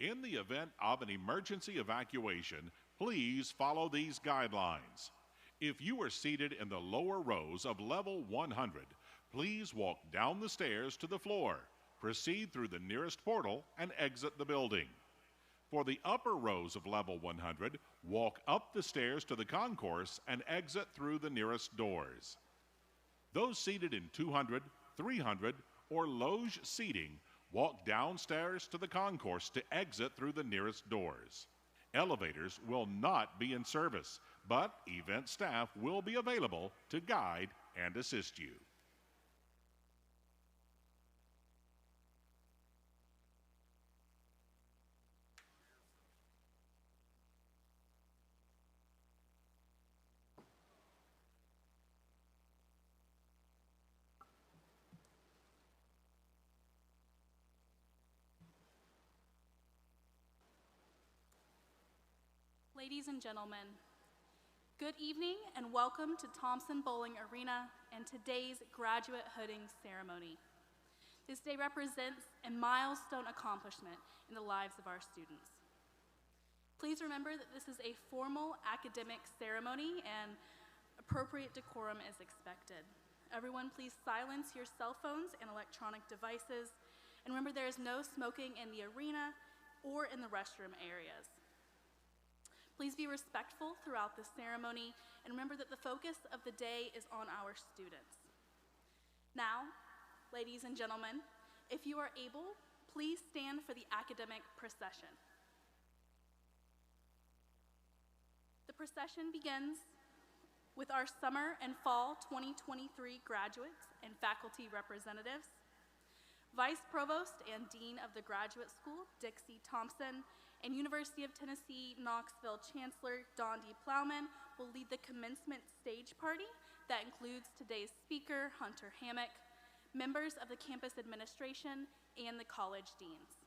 In the event of an emergency evacuation, please follow these guidelines. If you are seated in the lower rows of level 100, please walk down the stairs to the floor, proceed through the nearest portal, and exit the building. For the upper rows of level 100, walk up the stairs to the concourse and exit through the nearest doors. Those seated in 200, 300, or loge seating, walk downstairs to the concourse to exit through the nearest doors. Elevators will not be in service, but event staff will be available to guide and assist you. Ladies and gentlemen, good evening and welcome to Thompson-Boling Arena and today's graduate hooding ceremony. This day represents a milestone accomplishment in the lives of our students. Please remember that this is a formal academic ceremony and appropriate decorum is expected. Everyone, please silence your cell phones and electronic devices, and remember there is no smoking in the arena or in the restroom areas. Please be respectful throughout the ceremony and remember that the focus of the day is on our students. Now, ladies and gentlemen, if you are able, please stand for the academic procession. The procession begins with our summer and fall 2023 graduates and faculty representatives. Vice Provost and Dean of the Graduate School, Dixie Thompson, and University of Tennessee, Knoxville Chancellor Don D. Plowman will lead the commencement stage party that includes today's speaker, Hunter Hammock, members of the campus administration, and the college deans.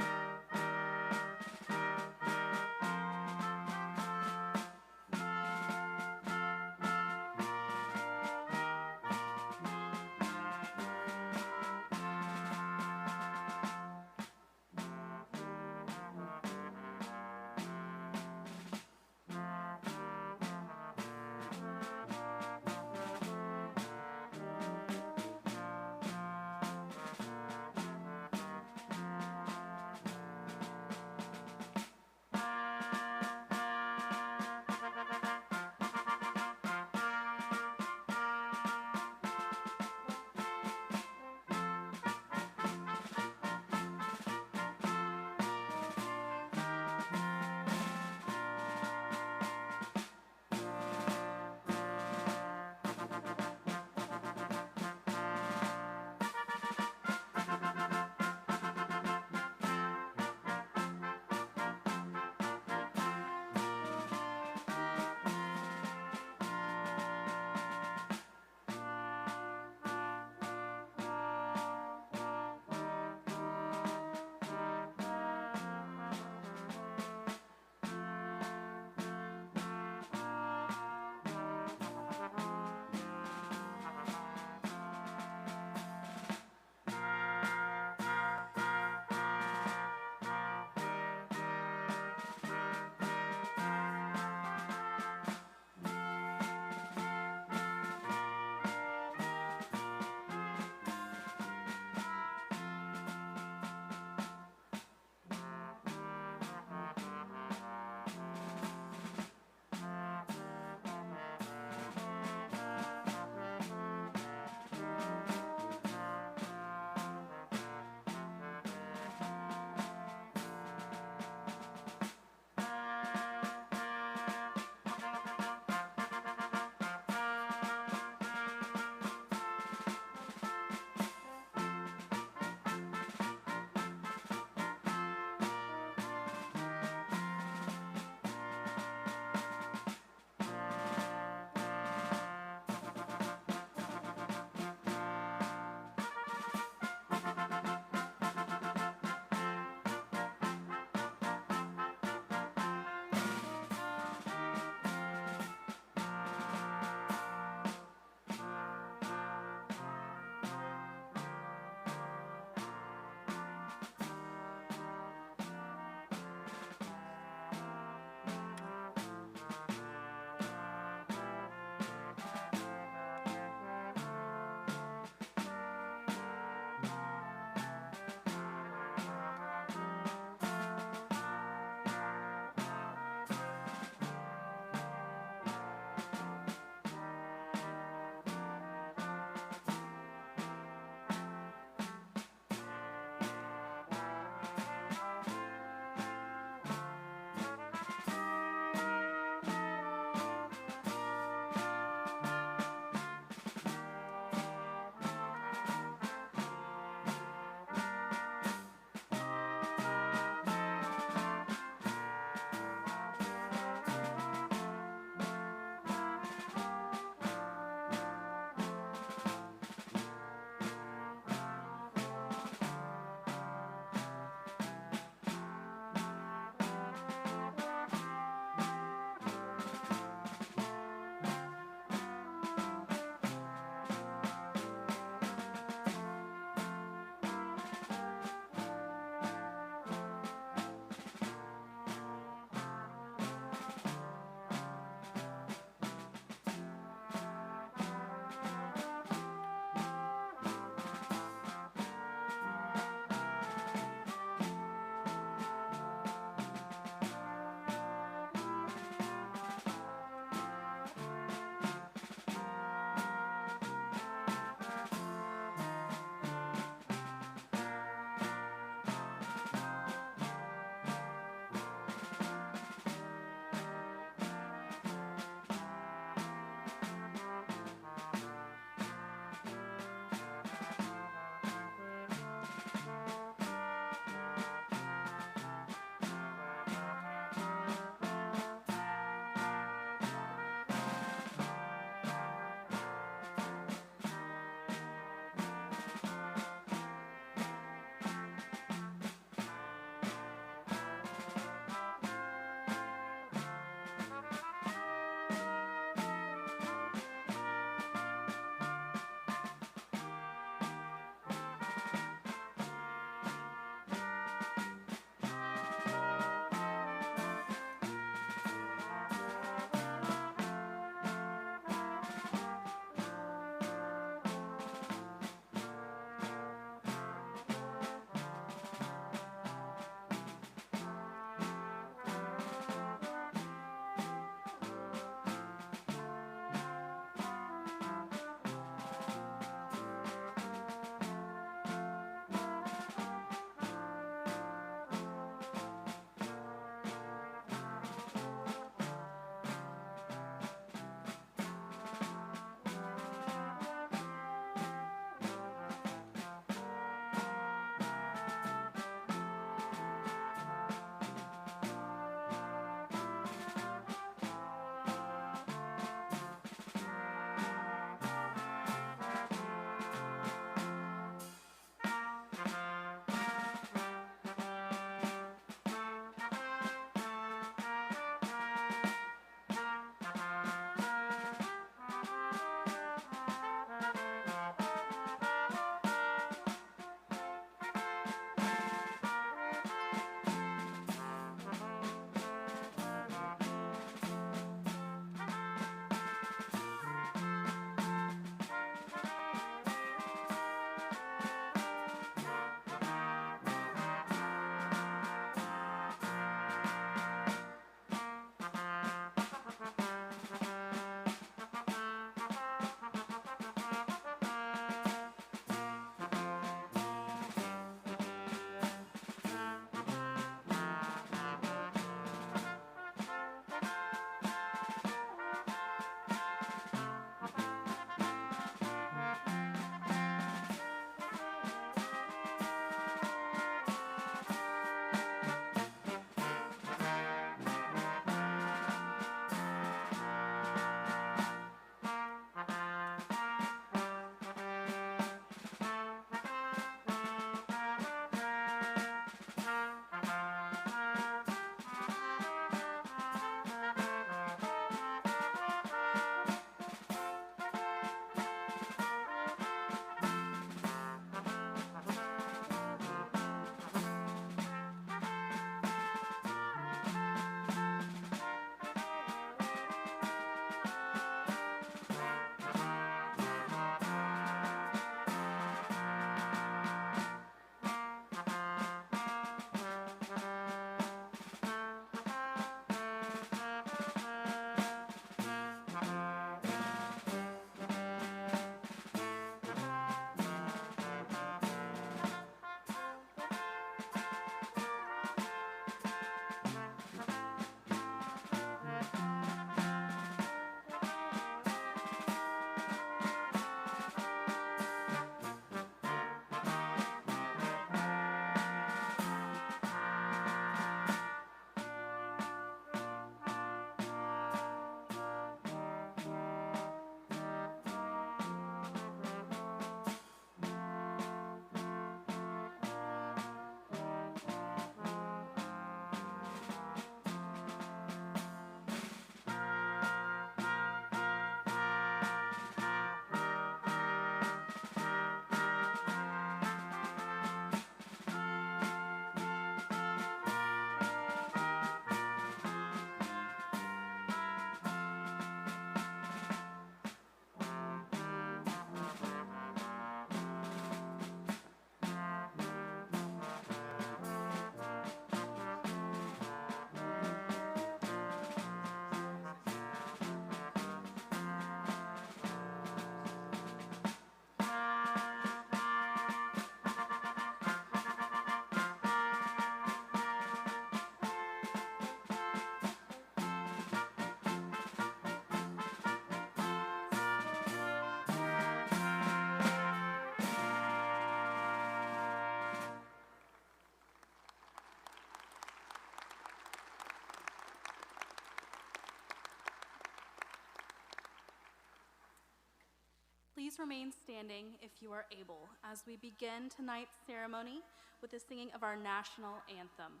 Please remain standing if you are able as we begin tonight's ceremony with the singing of our national anthem.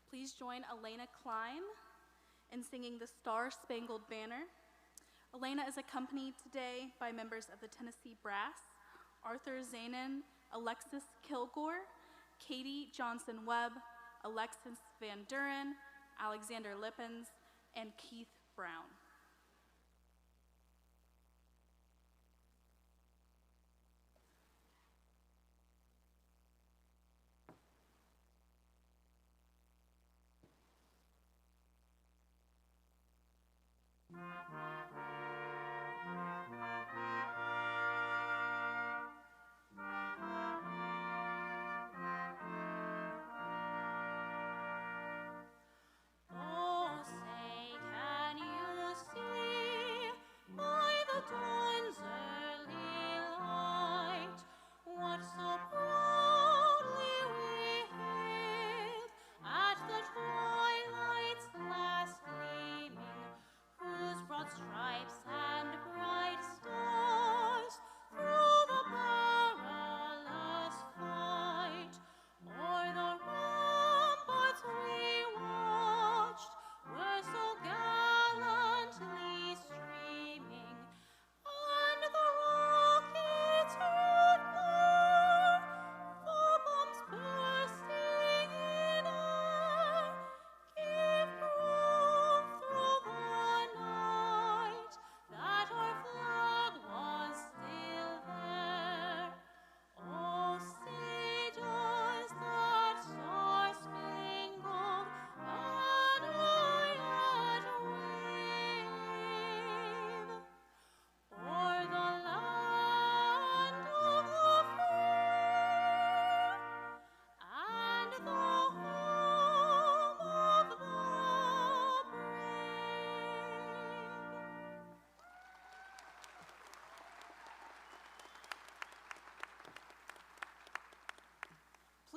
Please join Elena Klein in singing the Star-Spangled Banner. Elena is accompanied today by members of the Tennessee Brass, Arthur Zanin, Alexis Kilgore, Katie Johnson-Webb, Alexis Van Duren, Alexander Lippens, and Keith Brown.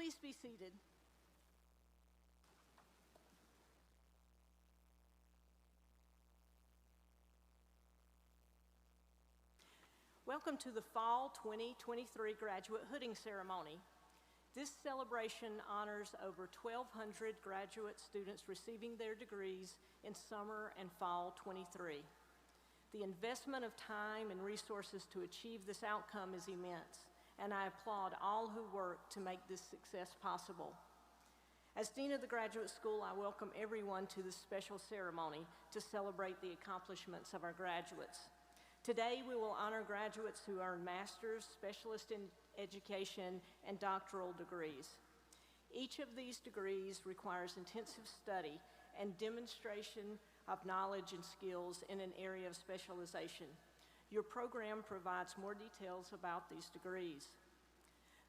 Please be seated. Welcome to the Fall 2023 Graduate Hooding Ceremony. This celebration honors over 1,200 graduate students receiving their degrees in summer and fall 23. The investment of time and resources to achieve this outcome is immense, and I applaud all who work to make this success possible. As Dean of the Graduate School, I welcome everyone to this special ceremony to celebrate the accomplishments of our graduates. Today, we will honor graduates who earn master's, specialist in education, and doctoral degrees. Each of these degrees requires intensive study and demonstration of knowledge and skills in an area of specialization. Your program provides more details about these degrees.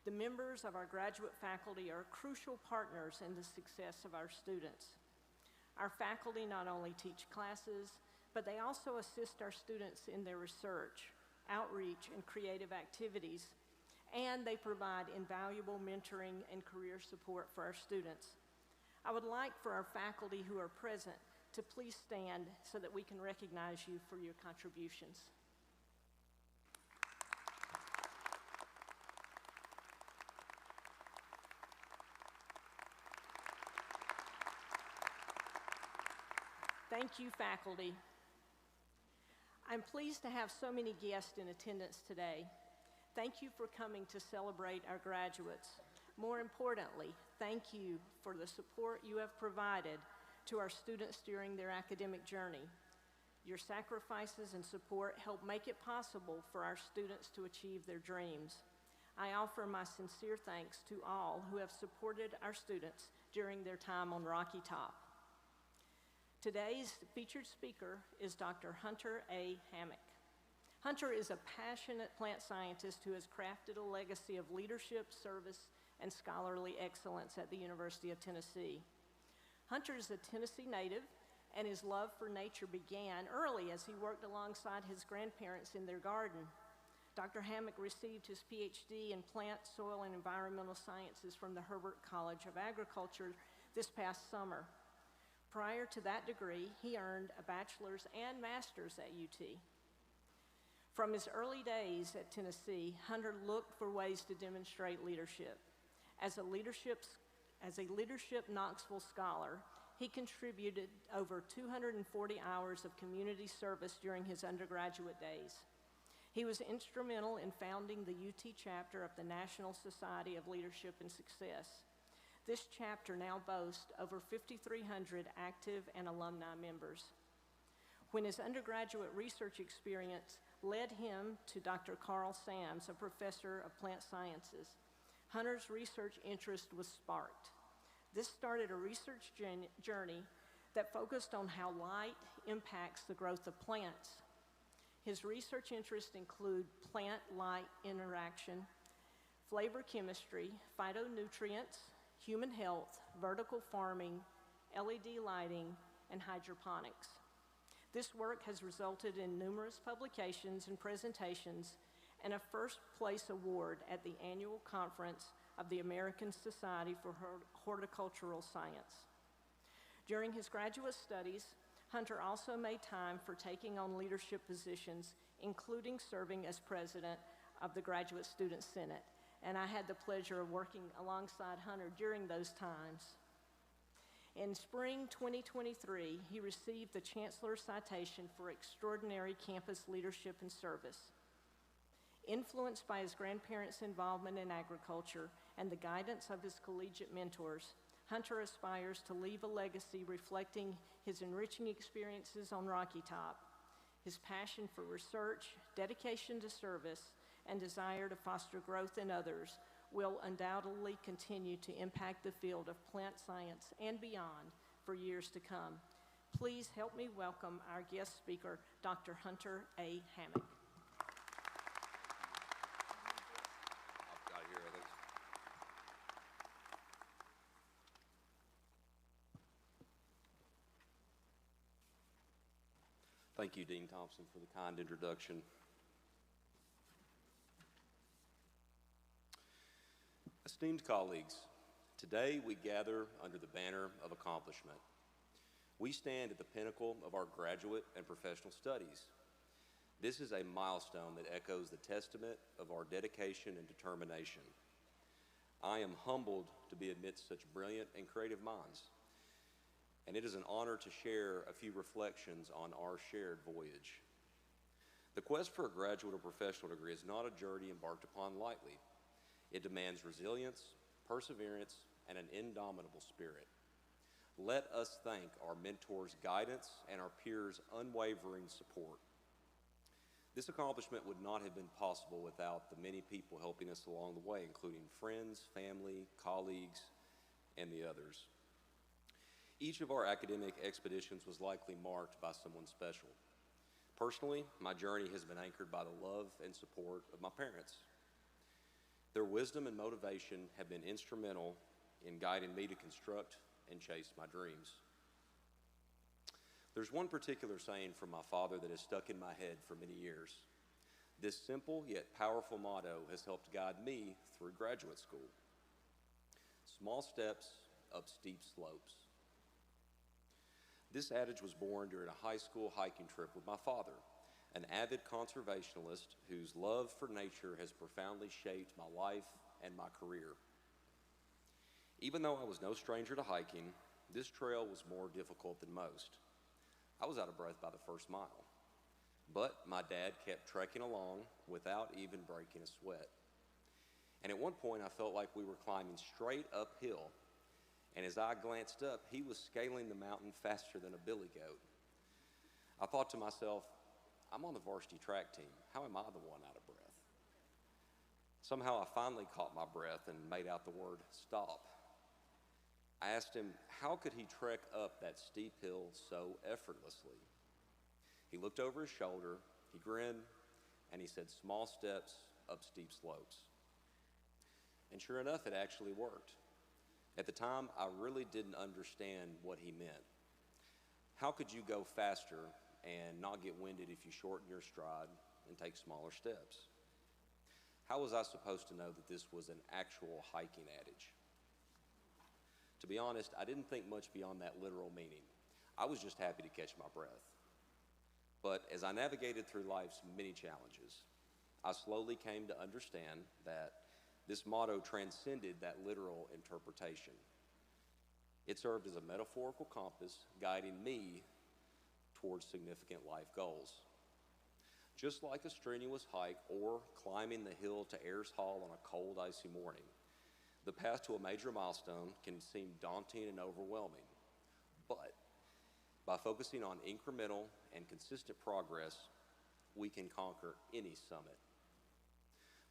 The members of our graduate faculty are crucial partners in the success of our students. Our faculty not only teach classes, but they also assist our students in their research, outreach, and creative activities, and they provide invaluable mentoring and career support for our students. I would like for our faculty who are present to please stand so that we can recognize you for your contributions. Thank you, faculty. I'm pleased to have so many guests in attendance today. Thank you for coming to celebrate our graduates. More importantly, thank you for the support you have provided to our students during their academic journey. Your sacrifices and support help make it possible for our students to achieve their dreams. I offer my sincere thanks to all who have supported our students during their time on Rocky Top. Today's featured speaker is Dr. Hunter A. Hammock. Hunter is a passionate plant scientist who has crafted a legacy of leadership, service, and scholarly excellence at the University of Tennessee. Hunter is a Tennessee native, and his love for nature began early as he worked alongside his grandparents in their garden. Dr. Hammock received his PhD in plant, soil, and environmental sciences from the Herbert College of Agriculture this past summer. Prior to that degree, he earned a bachelor's and master's at UT. From his early days at Tennessee, Hunter looked for ways to demonstrate leadership. As a leadership Knoxville scholar, he contributed over 240 hours of community service during his undergraduate days. He was instrumental in founding the UT chapter of the National Society of Leadership and Success. This chapter now boasts over 5,300 active and alumni members. When his undergraduate research experience led him to Dr. Carl Sams, a professor of plant sciences, Hunter's research interest was sparked. This started a research journey that focused on how light impacts the growth of plants. His research interests include plant-light interaction, flavor chemistry, phytonutrients, human health, vertical farming, LED lighting, and hydroponics. This work has resulted in numerous publications and presentations and a first-place award at the annual conference of the American Society for Horticultural Science. During his graduate studies, Hunter also made time for taking on leadership positions, including serving as president of the Graduate Student Senate, and I had the pleasure of working alongside Hunter during those times. In spring 2023, he received the Chancellor's Citation for Extraordinary Campus Leadership and Service. Influenced by his grandparents' involvement in agriculture and the guidance of his collegiate mentors, Hunter aspires to leave a legacy reflecting his enriching experiences on Rocky Top, his passion for research, dedication to service, and desire to foster growth in others will undoubtedly continue to impact the field of plant science and beyond for years to come. Please help me welcome our guest speaker, Dr. Hunter A. Hammock. Thank you, Dean Thompson, for the kind introduction. Esteemed colleagues, today we gather under the banner of accomplishment. We stand at the pinnacle of our graduate and professional studies. This is a milestone that echoes the testament of our dedication and determination. I am humbled to be amidst such brilliant and creative minds, and it is an honor to share a few reflections on our shared voyage. The quest for a graduate or professional degree is not a journey embarked upon lightly. It demands resilience, perseverance, and an indomitable spirit. Let us thank our mentors' guidance and our peers' unwavering support. This accomplishment would not have been possible without the many people helping us along the way, including friends, family, colleagues, and the others. Each of our academic expeditions was likely marked by someone special. Personally, my journey has been anchored by the love and support of my parents. Their wisdom and motivation have been instrumental in guiding me to construct and chase my dreams. There's one particular saying from my father that has stuck in my head for many years. This simple yet powerful motto has helped guide me through graduate school. Small steps up steep slopes. This adage was born during a high school hiking trip with my father, an avid conservationist whose love for nature has profoundly shaped my life and my career. Even though I was no stranger to hiking, this trail was more difficult than most. I was out of breath by the first mile, but my dad kept trekking along without even breaking a sweat. And at one point I felt like we were climbing straight uphill, and as I glanced up, he was scaling the mountain faster than a billy goat. I thought to myself, I'm on the varsity track team. How am I the one out of breath? Somehow I finally caught my breath and made out the word stop. I asked him, how could he trek up that steep hill so effortlessly? He looked over his shoulder, he grinned, and he said, small steps up steep slopes. And sure enough, it actually worked. At the time, I really didn't understand what he meant. How could you go faster and not get winded if you shorten your stride and take smaller steps? How was I supposed to know that this was an actual hiking adage? To be honest, I didn't think much beyond that literal meaning. I was just happy to catch my breath. But as I navigated through life's many challenges, I slowly came to understand that this motto transcended that literal interpretation. It served as a metaphorical compass guiding me towards significant life goals. Just like a strenuous hike or climbing the hill to Ayers Hall on a cold, icy morning, the path to a major milestone can seem daunting and overwhelming. But by focusing on incremental and consistent progress, we can conquer any summit.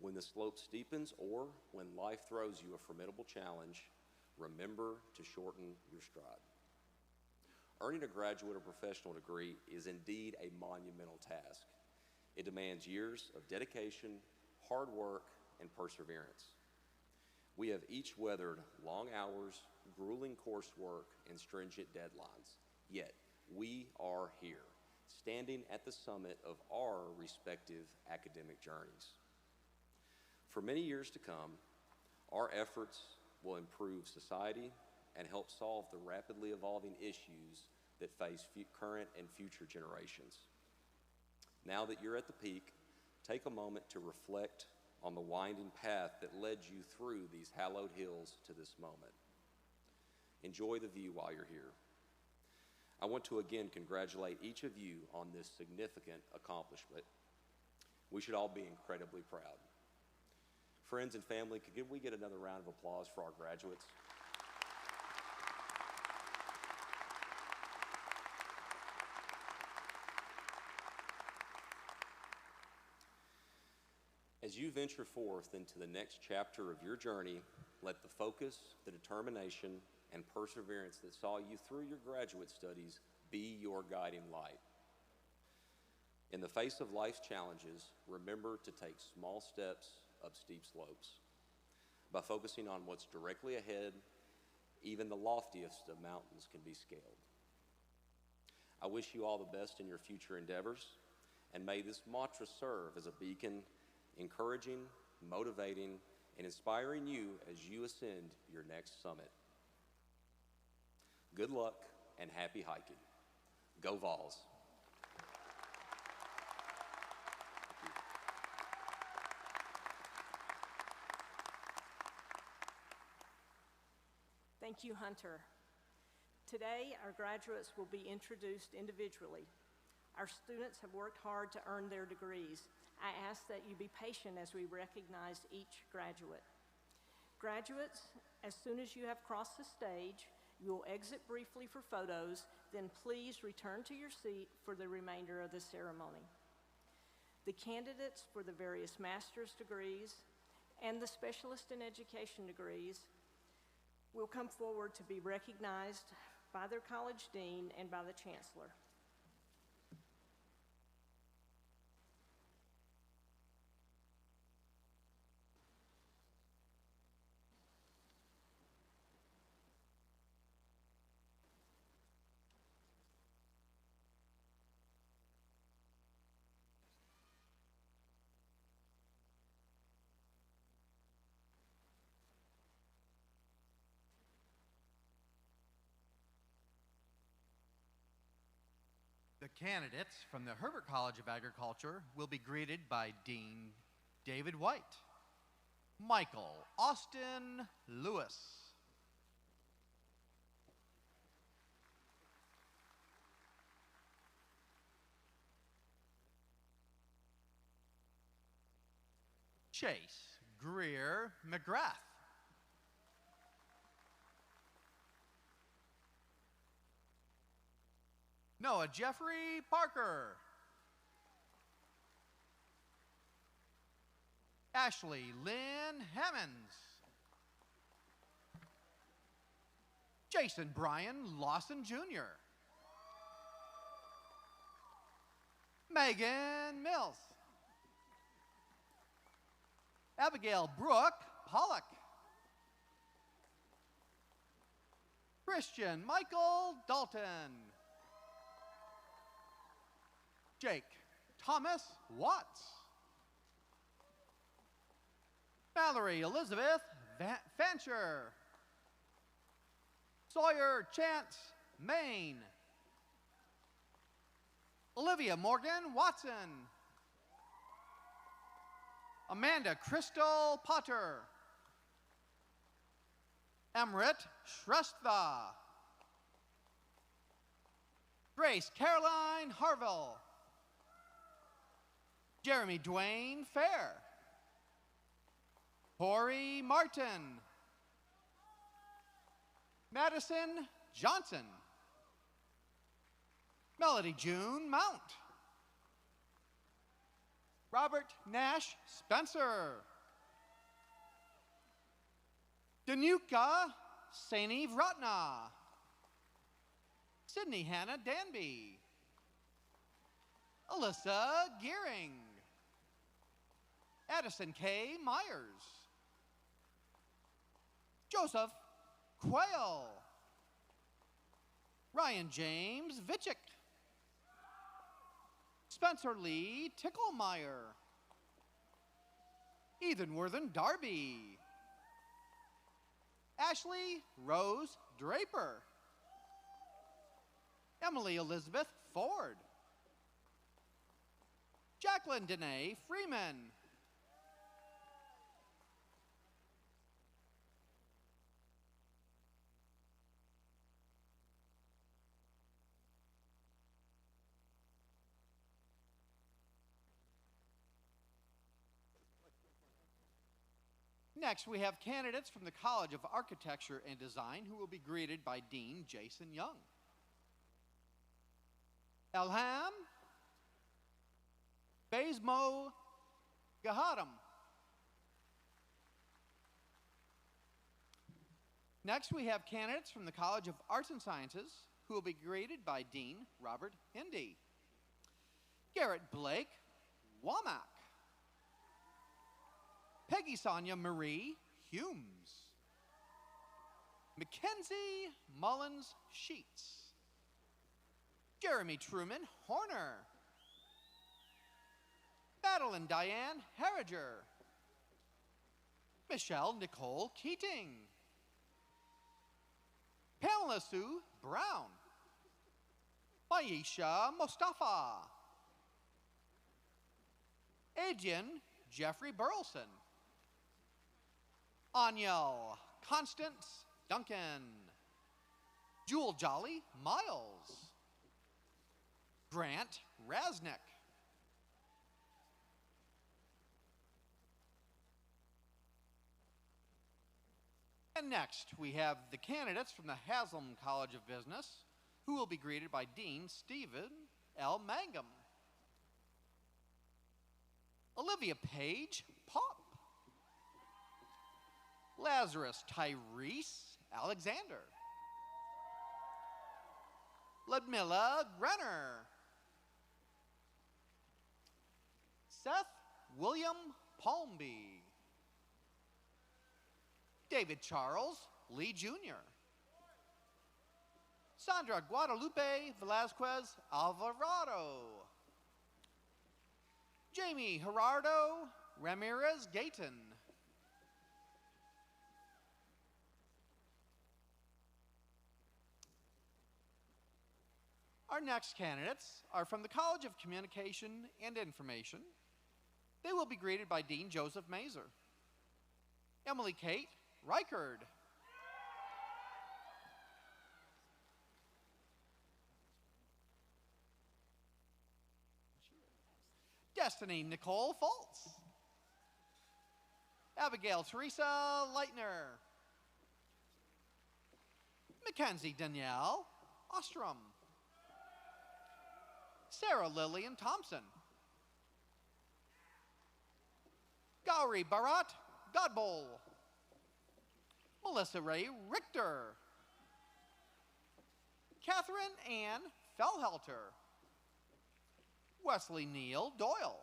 When the slope steepens or when life throws you a formidable challenge, remember to shorten your stride. Earning a graduate or professional degree is indeed a monumental task. It demands years of dedication, hard work, and perseverance. We have each weathered long hours, grueling coursework, and stringent deadlines. Yet, we are here, standing at the summit of our respective academic journeys. For many years to come, our efforts will improve society and help solve the rapidly evolving issues that face current and future generations. Now that you're at the peak, take a moment to reflect on the winding path that led you through these hallowed hills to this moment. Enjoy the view while you're here. I want to again congratulate each of you on this significant accomplishment. We should all be incredibly proud. Friends and family, could we get another round of applause for our graduates? As you venture forth into the next chapter of your journey, let the focus, the determination, and perseverance that saw you through your graduate studies be your guiding light. In the face of life's challenges, remember to take small steps up steep slopes. By focusing on what's directly ahead, even the loftiest of mountains can be scaled. I wish you all the best in your future endeavors, and may this mantra serve as a beacon encouraging, motivating, and inspiring you as you ascend your next summit. Good luck and happy hiking. Go Vols! Thank you, Hunter. Today, our graduates will be introduced individually. Our students have worked hard to earn their degrees. I ask that you be patient as we recognize each graduate. Graduates, as soon as you have crossed the stage, you will exit briefly for photos, then please return to your seat for the remainder of the ceremony. The candidates for the various master's degrees and the specialist in education degrees will come forward to be recognized by their college dean and by the chancellor. The candidates from the Herbert College of Agriculture will be greeted by Dean David White, Michael Austin Lewis, Chase Greer McGrath, Noah Jeffrey Parker, Ashley Lynn Hammonds, Jason Brian Lawson Jr., Megan Mills, Abigail Brooke Pollock, Christian Michael Dalton, Jake Thomas Watts, Mallory Elizabeth Fancher, Sawyer Chance Maine, Olivia Morgan Watson. Amanda Crystal Potter. Emrit Shrestha. Grace Caroline Harville. Jeremy Dwayne Fair. Corey Martin. Madison Johnson. Melody June Mount. Robert Nash Spencer. Danuka Saini Ratna. Sydney Hannah Danby. Alyssa Gearing. Addison K. Myers. Joseph Quayle. Ryan James Vichick. Spencer Lee Ticklemeyer. Ethan Worthen Darby. Ashley Rose Draper. Emily Elizabeth Ford. Jacqueline Danae Freeman. Next, we have candidates from the College of Architecture and Design who will be greeted by Dean Jason Young. Elham Bezmo Gahadam. Next, we have candidates from the College of Arts and Sciences who will be greeted by Dean Robert Hindy. Garrett Blake Womack. Peggy Sonia Marie Humes. Mackenzie Mullins Sheets. Jeremy Truman Horner. Madeline Diane Harriger. Michelle Nicole Keating. Pamela Sue Brown. Maisha Mustafa. Adrian Jeffrey Burleson. Aniel Constance Duncan. Jewel Jolly Miles. Grant Rasnick. And next, we have the candidates from the Haslam College of Business, who will be greeted by Dean Stephen L. Mangum. Olivia Page Pop. Lazarus Tyrese Alexander. Ludmilla Grenner. Seth William Palmby. David Charles Lee Jr. Sandra Guadalupe Velasquez Alvarado. Jamie Gerardo Ramirez Gayton. Our next candidates are from the College of Communication and Information. They will be greeted by Dean Joseph Mazer. Emily Kate Reichard. Destiny Nicole Fultz. Abigail Teresa Leitner. Mackenzie Danielle Ostrom. Sarah Lillian Thompson. Gauri Bharat Godbol. Melissa Ray Richter. Catherine Ann Fellhelter. Wesley Neal Doyle.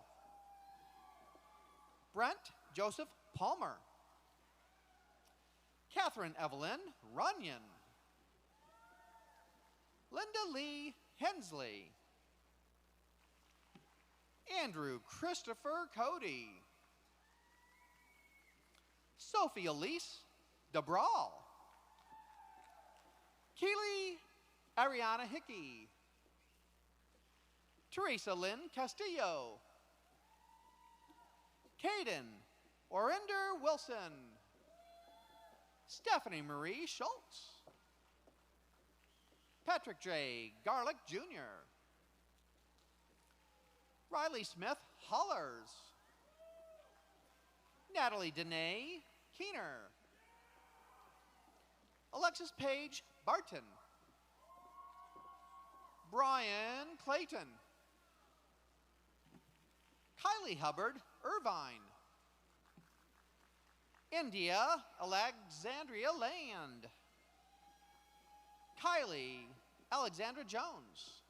Brent Joseph Palmer. Catherine Evelyn Runyon. Linda Lee Hensley. Andrew Christopher Cody. Sophie Elise DeBrawl. Keely Ariana Hickey. Teresa Lynn Castillo. Caden Orinder Wilson. Stephanie Marie Schultz. Patrick J. Garlick Jr. Riley Smith Hollers. Natalie Danae Keener. Alexis Page Barton. Brian Clayton. Kylie Hubbard Irvine. India Alexandria Land. Kylie Alexandra Jones.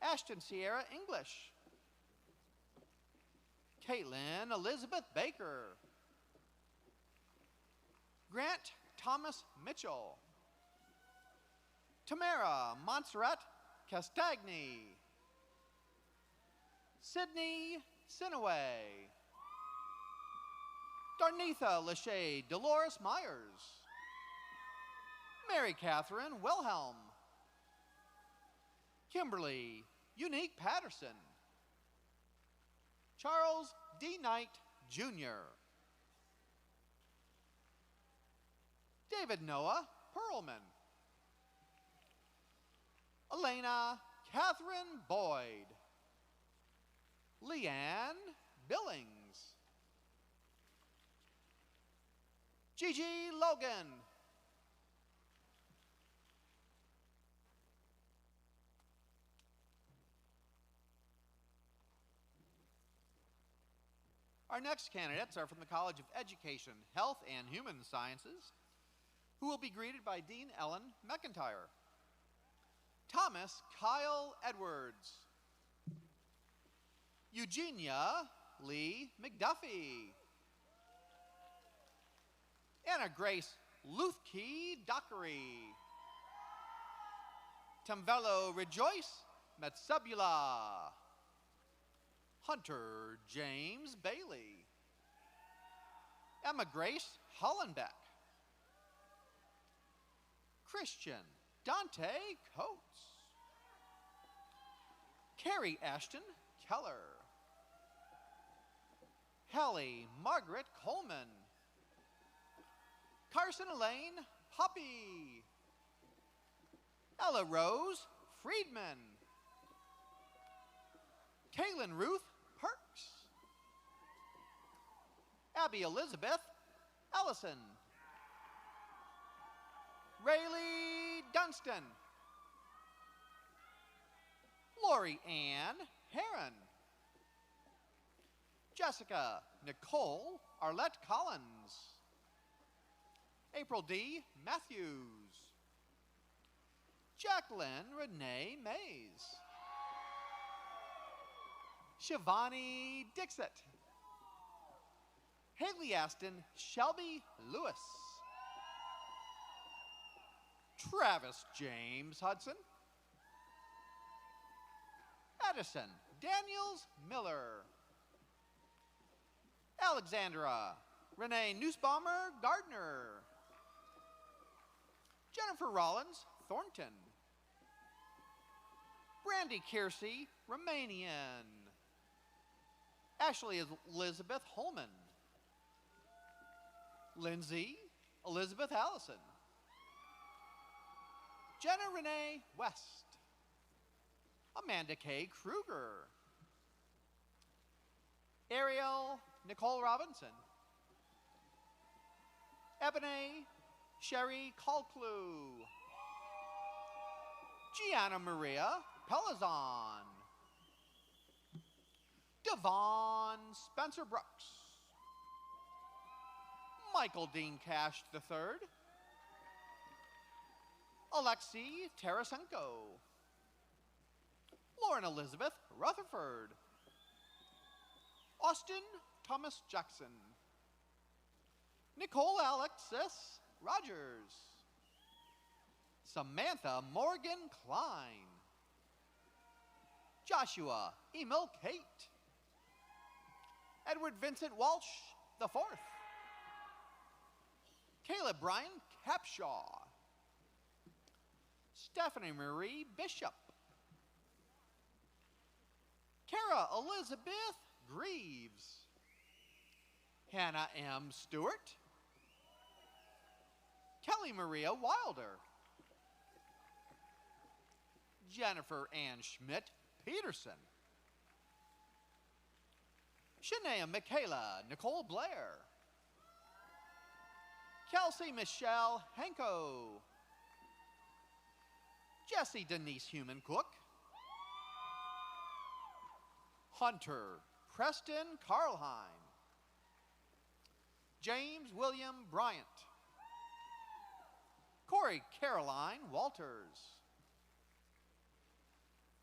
Ashton Sierra English. Caitlin Elizabeth Baker. Grant Thomas Mitchell. Tamara Montserrat Castagni. Sydney Sinaway. Darnitha Lachey Dolores Myers. Mary Catherine Wilhelm. Kimberly Unique Patterson. Charles D. Knight, Jr. David Noah Perlman. Elena Catherine Boyd. Leanne Billings. Gigi Logan. Our next candidates are from the College of Education, Health, and Human Sciences, who will be greeted by Dean Ellen McIntyre. Thomas Kyle Edwards. Eugenia Lee McDuffie. Anna Grace Luthke Dockery. Tamvelo Rejoice Metsubula. Hunter James Bailey. Emma Grace Hollenbeck. Christian Dante Coates. Carrie Ashton Keller. Hallie Margaret Coleman. Carson Elaine Poppy. Ella Rose Friedman. Kaylin Ruth Perks. Abby Elizabeth Ellison. Rayleigh Dunstan. Lori Ann Heron. Jessica Nicole Arlette Collins. April D. Matthews. Jacqueline Renee Mays. Shivani Dixit. Haley Aston Shelby Lewis. Travis James Hudson. Edison Daniels Miller. Alexandra Renee Nussbaumer Gardner. Jennifer Rollins Thornton. Brandy Kiersey Romanian. Ashley Elizabeth Holman. Lindsay Elizabeth Allison. Jenna Renee West. Amanda K. Kruger. Ariel Nicole Robinson. Ebony Sherry Colclew. Gianna Maria Pelazon. Devon Spencer Brooks. Michael Dean Cash III. Alexei Tarasenko. Lauren Elizabeth Rutherford. Austin Thomas Jackson. Nicole Alexis Rogers. Samantha Morgan Klein. Joshua Emil Kate. Edward Vincent Walsh IV. Caleb Brian Capshaw. Stephanie Marie Bishop. Kara Elizabeth Greaves, Hannah M. Stewart, Kelly Maria Wilder, Jennifer Ann Schmidt Peterson, Shanaea Michaela Nicole Blair, Kelsey Michelle Henko, Jessie Denise Human Cook, Hunter Preston Carlheim, James William Bryant, Corey Caroline Walters,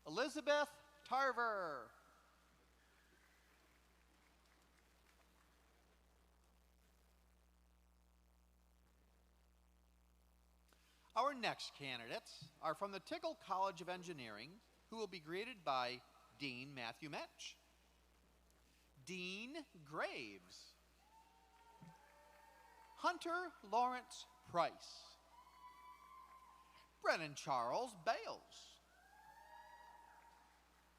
Elizabeth Tarver, Our next candidates are from the Tickle College of Engineering, who will be greeted by Dean Matthew Mensch, Dean Graves, Hunter Lawrence Price, Brennan Charles Bales,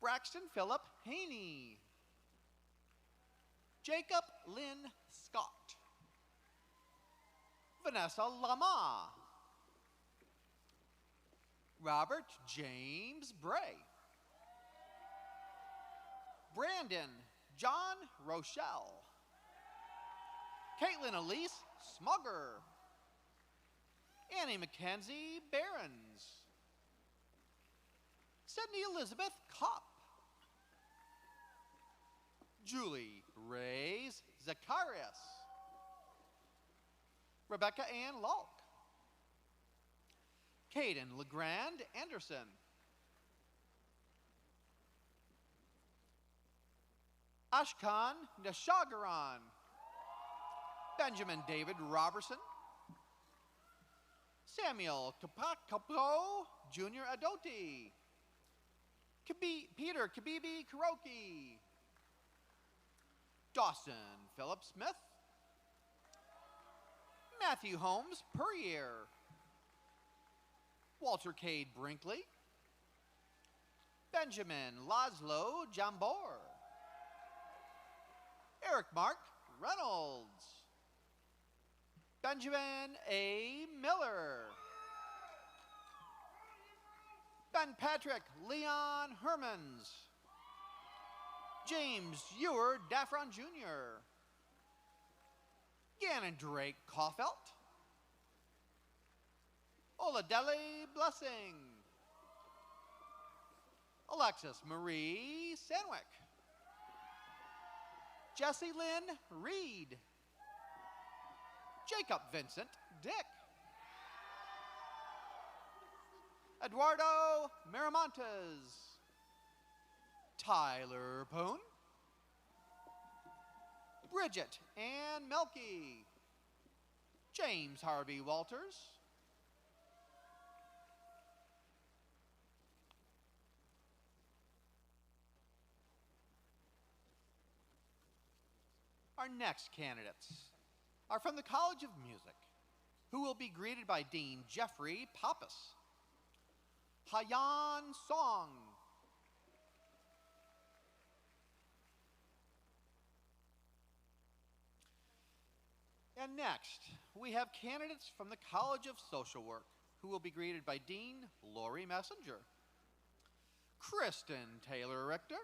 Braxton Philip Haney, Jacob Lynn Scott, Vanessa Lama, Robert James Bray, Brandon John Rochelle, Caitlin Elise Smugger, Annie Mackenzie Behrens, Sydney Elizabeth Kopp, Julie Reyes Zacharias, Rebecca Ann Lalk, Caden LeGrand Anderson, Ashkan Nashagaran, Benjamin David Robertson, Samuel Kapo Jr. Adoti, Peter Kabibi Kuroki, Dawson Philip Smith, Matthew Holmes Puryear, Walter Cade Brinkley, Benjamin Laszlo Jambor, Eric Mark Reynolds, Benjamin A. Miller, Ben Patrick Leon Hermans, James Ewer Daffron Jr., Gannon Drake Caulfield, Oladele Blessing, Alexis Marie Sanwick, Jessie Lynn Reed, Jacob Vincent Dick, Eduardo Miramontes, Tyler Poon, Bridget Ann Melky, James Harvey Walters, Our next candidates are from the College of Music, who will be greeted by Dean Jeffrey Pappas, Hayan Song, and next, we have candidates from the College of Social Work, who will be greeted by Dean Lori Messenger, Kristen Taylor Richter,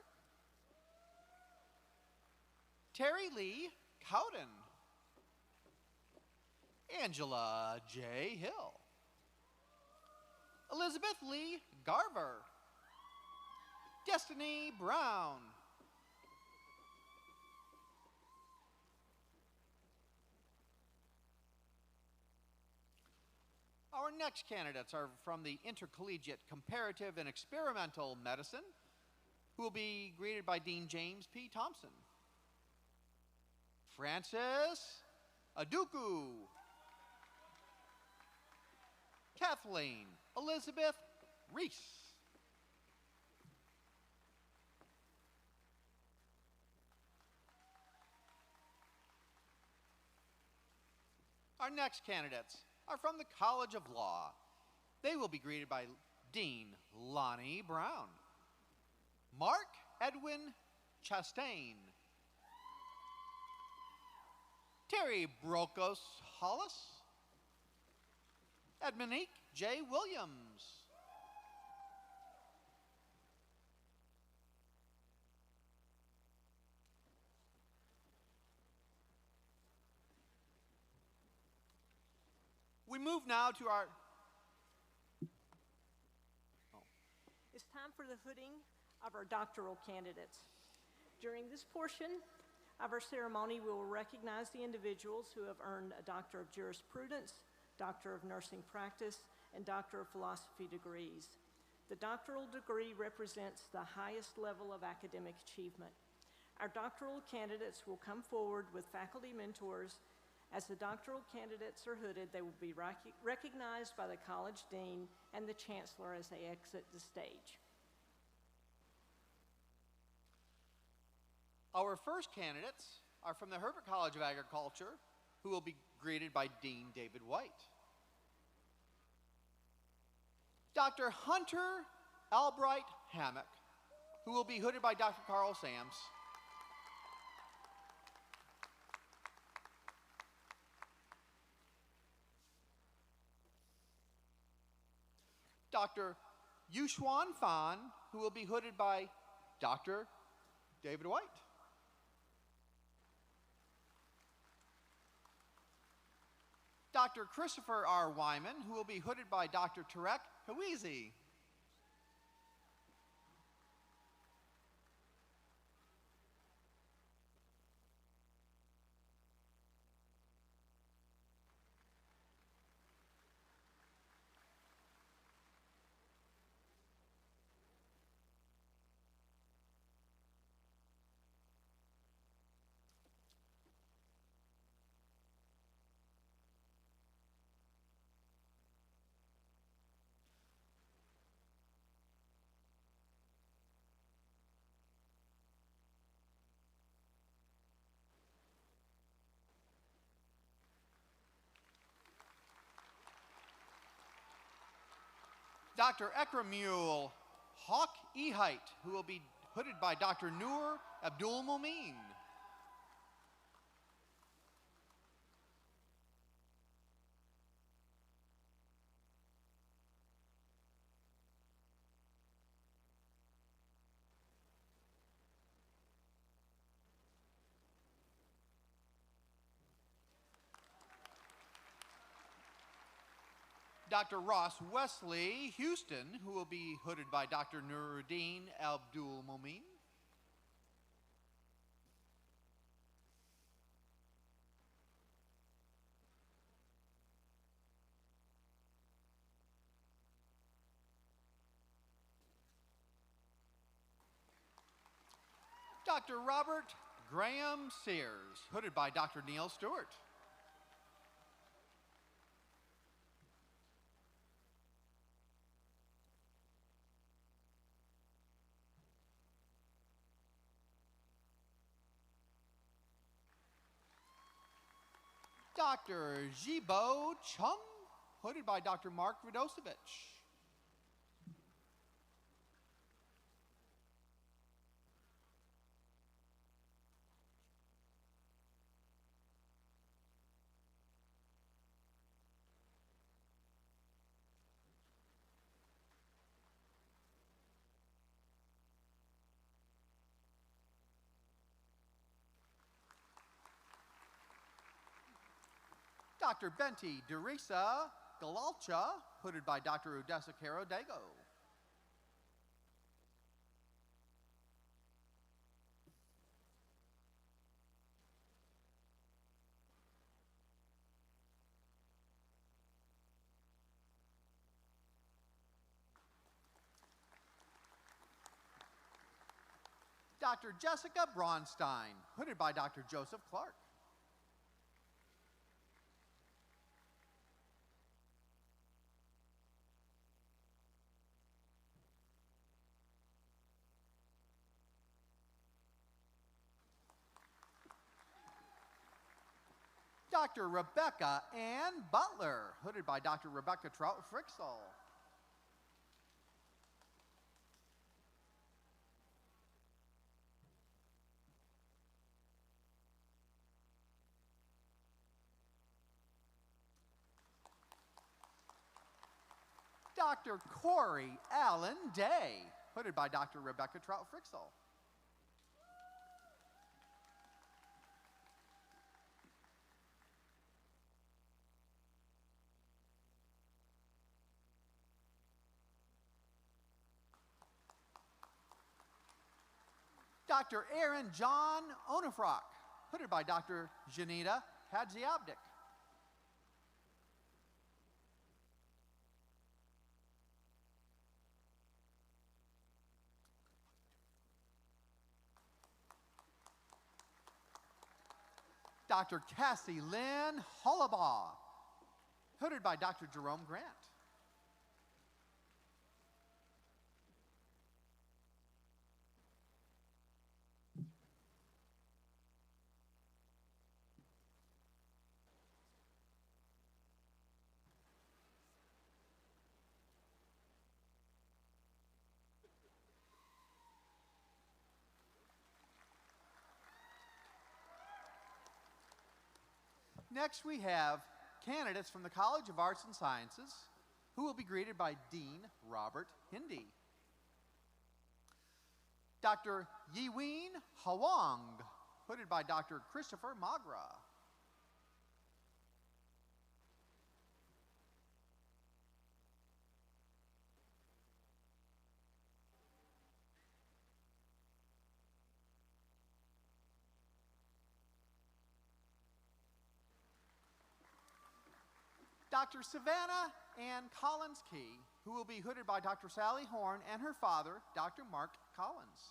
Terry Lee Cowden, Angela J. Hill, Elizabeth Lee Garver, Destiny Brown, Our next candidates are from the Intercollegiate Comparative and Experimental Medicine, who will be greeted by Dean James P. Thompson, Francis Aduku, Kathleen Elizabeth Reese, Our next candidates are from the College of Law. They will be greeted by Dean Lonnie Brown, Mark Edwin Chastain. Terry Brokos Hollis. Edmonique J. Williams. We move now to our... It's time for the hooding of our doctoral candidates. During this portion of our ceremony, we will recognize the individuals who have earned a Doctor of Jurisprudence, Doctor of Nursing Practice, and Doctor of Philosophy degrees. The doctoral degree represents the highest level of academic achievement. Our doctoral candidates will come forward with faculty mentors. As the doctoral candidates are hooded, they will be recognized by the college dean and the chancellor as they exit the stage. Our first candidates are from the Herbert College of Agriculture, who will be greeted by Dean David White. Dr. Hunter Albright Hammock, who will be hooded by Dr. Carl Sams. Dr. Yuxuan Fan, who will be hooded by Dr. David White. Dr. Christopher R. Wyman, who will be hooded by Dr. Tarek Hawizi. Dr. Ekramul Hawk Ehite, who will be hooded by Dr. Noor Abdul Mumin. Dr. Ross Wesley Houston, who will be hooded by Dr. Nuruddin Abdul Mumin. Dr. Robert Graham Sears, hooded by Dr. Neil Stewart. Dr. Jibo Chum, hooded by Dr. Mark Vidosevich. Dr. Benti Derisa Galalcha, hooded by Dr. Odessa Caro Dago. Dr. Jessica Braunstein, hooded by Dr. Joseph Clark. Dr. Rebecca Ann Butler, hooded by Dr. Rebecca Trout Frixell. Dr. Corey Allen Day, hooded by Dr. Rebecca Trout-Frixell. Dr. Aaron John Onifrock, hooded by Dr. Janita Hadziabdik. Dr. Cassie Lynn Hollabaugh, hooded by Dr. Jerome Grant. Next, we have candidates from the College of Arts and Sciences who will be greeted by Dean Robert Hindi. Dr. Yiween Hwang, hooded by Dr. Christopher Magra. Dr. Savannah Ann Collins Key, who will be hooded by Dr. Sally Horn and her father, Dr. Mark Collins.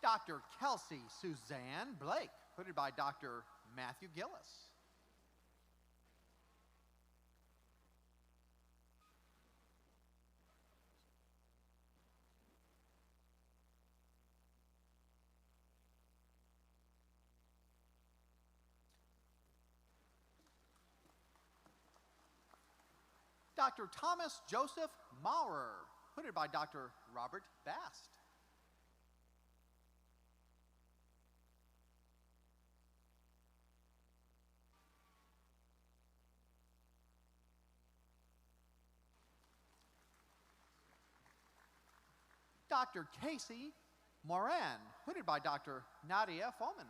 Dr. Kelsey Suzanne Blake, hooded by Dr. Matthew Gillis. Dr. Thomas Joseph Maurer, hooded by Dr. Robert Bast. Dr. Casey Moran, hooded by Dr. Nadia Foman.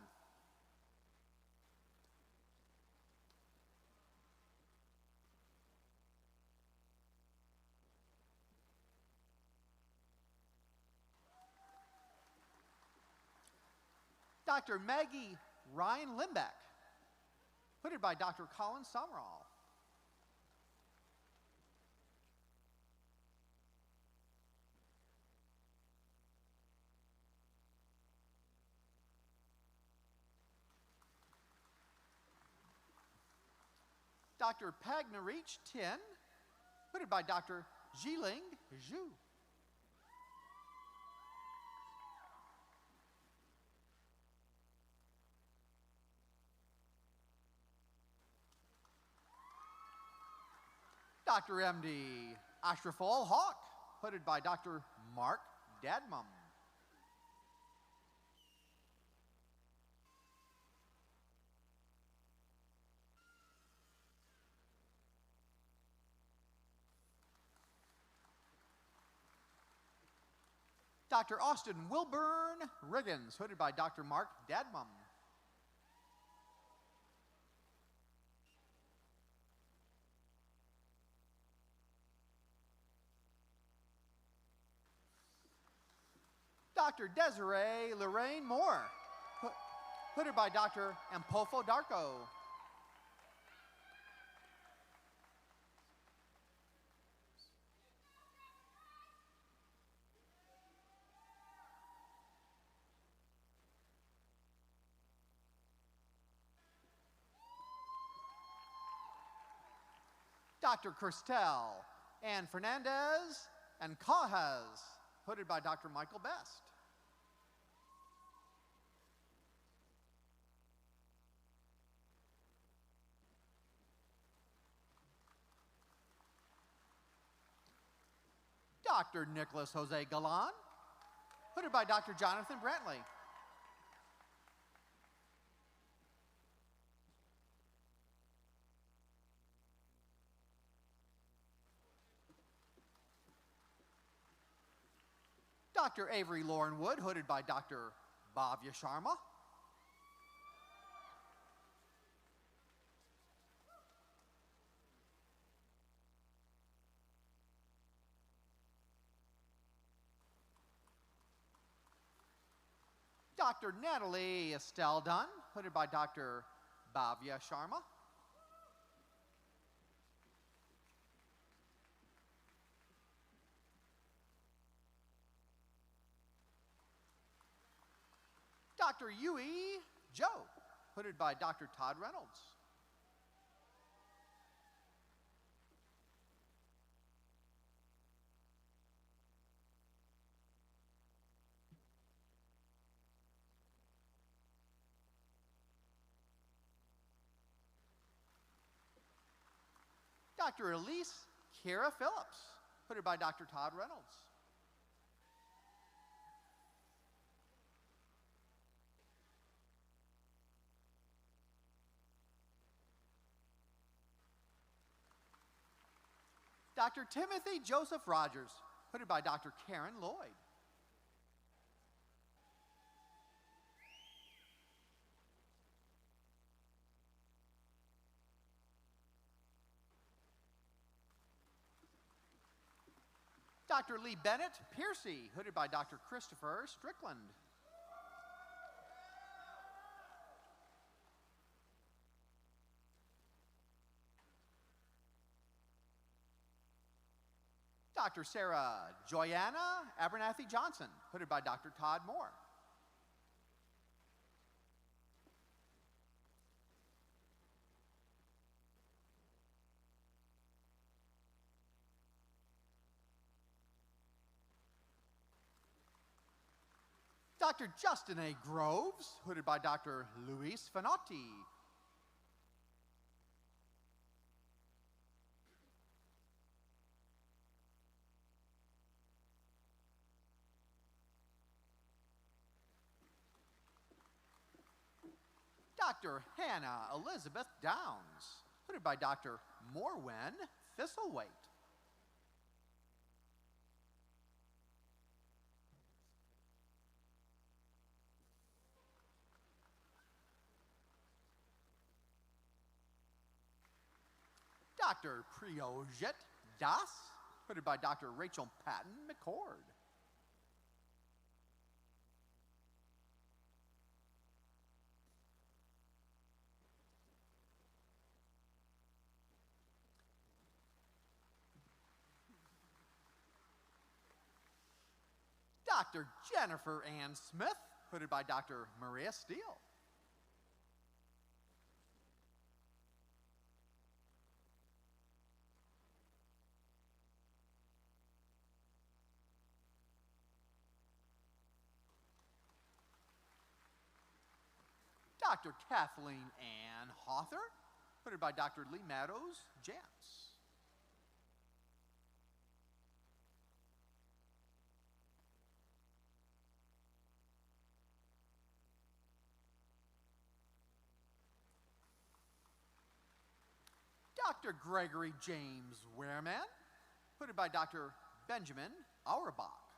Dr. Maggie Ryan Limbeck, hooded by Dr. Colin Sumrall. Dr. Pagnarich Tien, hooded by Dr. Jiling Zhu. Dr. M.D. Ashraful Hawk, hooded by Dr. Mark Dadmum. Dr. Austin Wilburn Riggins, hooded by Dr. Mark Dadmum. Dr. Desiree Lorraine Moore, hooded by Dr. Ampofo Darko. Dr. Kirstel and Fernandez and Cajas, hooded by Dr. Michael Best. Dr. Nicholas Jose Galan, hooded by Dr. Jonathan Brantley. Dr. Avery Lauren Wood, hooded by Dr. Bhavya Sharma. Dr. Natalie Estelle Dunn, hooded by Dr. Bhavya Sharma. Dr. Yui Joe, hooded by Dr. Todd Reynolds. Dr. Elise Kara Phillips, hooded by Dr. Todd Reynolds. Dr. Timothy Joseph Rogers, hooded by Dr. Karen Lloyd. Dr. Lee Bennett Piercy, hooded by Dr. Christopher Strickland. Dr. Sarah Joyanna Abernathy Johnson, hooded by Dr. Todd Moore. Dr. Justin A. Groves, hooded by Dr. Luis Fanotti. Dr. Hannah Elizabeth Downs, hooded by Dr. Morwen Thistlewaite. Dr. Priyojit Das, hooded by Dr. Rachel Patton McCord. Dr. Jennifer Ann Smith, hooded by Dr. Maria Steele. Dr. Kathleen Ann Hawther, hooded by Dr. Lee Meadows Jantz. Dr. Gregory James Wehrman, hooded by Dr. Benjamin Auerbach.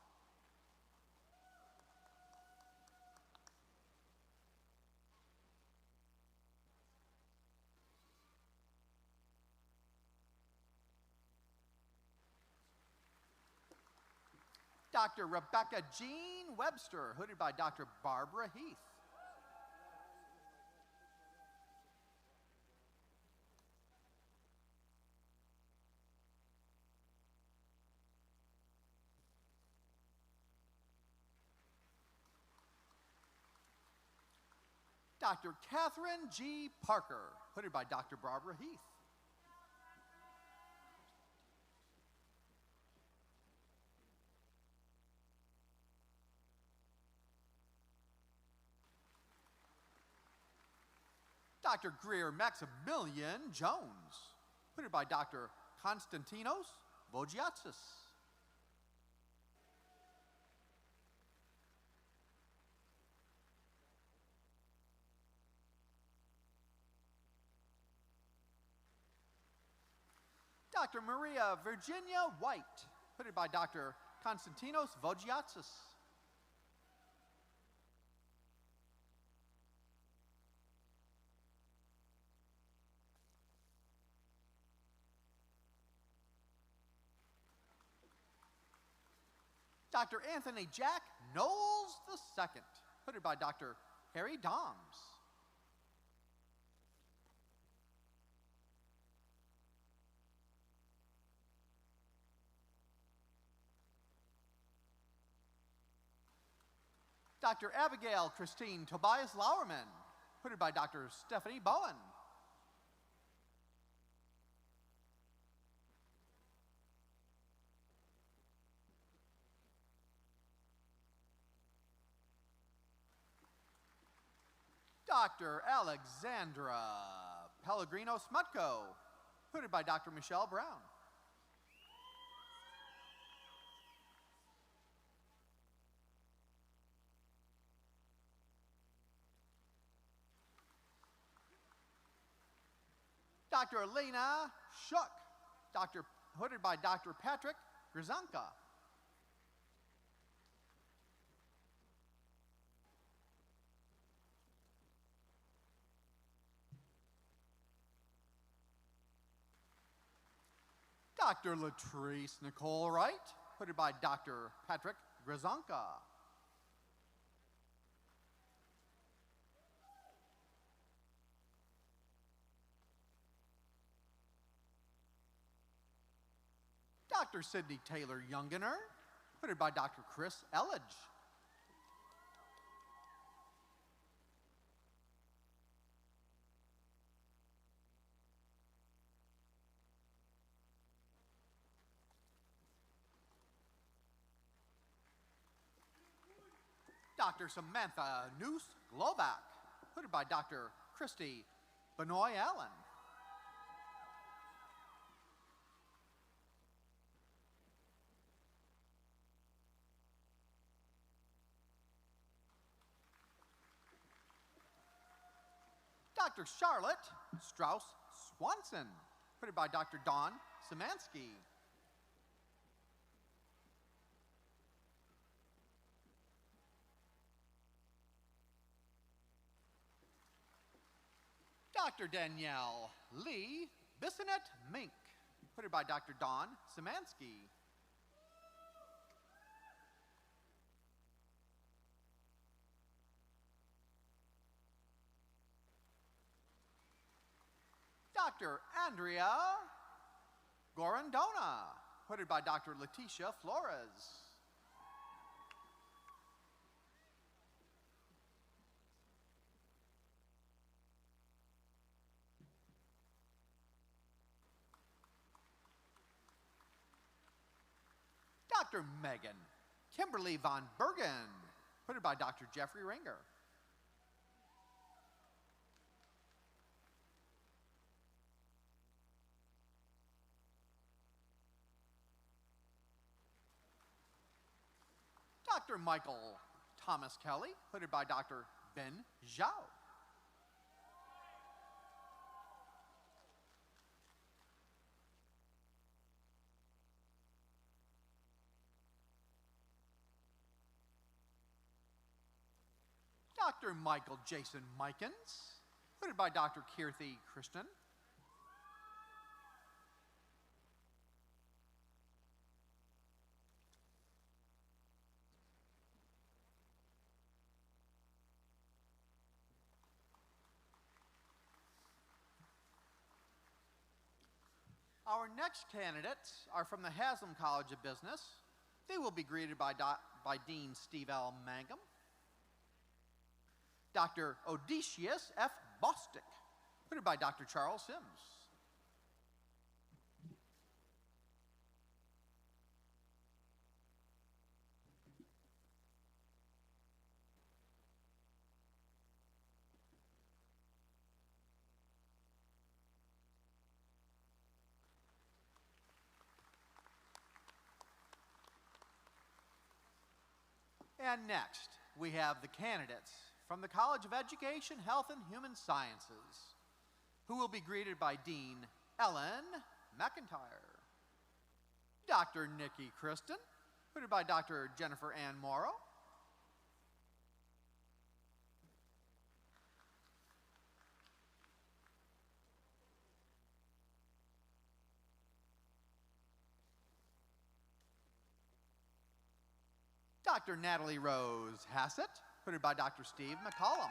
Dr. Rebecca Jean Webster, hooded by Dr. Barbara Heath. Dr. Catherine G. Parker, hooded by Dr. Barbara Heath. Dr. Greer Maximilian Jones, hooded by Dr. Konstantinos Vogiatsis. Dr. Maria Virginia White, hooded by Dr. Konstantinos Vogiatsis. Dr. Anthony Jack Knowles II, hooded by Dr. Harry Doms. Dr. Abigail Christine Tobias Lauerman, hooded by Dr. Stephanie Bowen. Dr. Alexandra Pellegrino Smutko, hooded by Dr. Michelle Brown. Dr. Elena Shook, hooded by Dr. Patrick Grzanka. Dr. Latrice Nicole Wright, hooded by Dr. Patrick Grzanka. Dr. Sidney Taylor Youngener, hooded by Dr. Chris Elledge. Dr. Samantha Noose Globach, hooded by Dr. Christy Benoit Allen. Dr. Charlotte Strauss Swanson, hooded by Dr. Dawn Szymanski. Dr. Danielle Lee Bissonette Mink, hooded by Dr. Dawn Szymanski. Dr. Andrea Gorondona, hooded by Dr. Leticia Flores. Dr. Megan Kimberly Von Bergen, hooded by Dr. Jeffrey Ringer. Dr. Michael Thomas Kelly, hooded by Dr. Ben Zhao. Dr. Michael Jason Mikens, hooded by Dr. Kirthi Krishnan. Our next candidates are from the Haslam College of Business. They will be greeted by Dean Steve L. Mangum, Dr. Odysseus F. Bostick, hooded by Dr. Charles Sims. And next, we have the candidates from the College of Education, Health, and Human Sciences, who will be greeted by Dean Ellen McIntyre. Dr. Nikki Kristen, hooded by Dr. Jennifer Ann Morrow. Dr. Natalie Rose Hassett, hooded by Dr. Steve McCollum.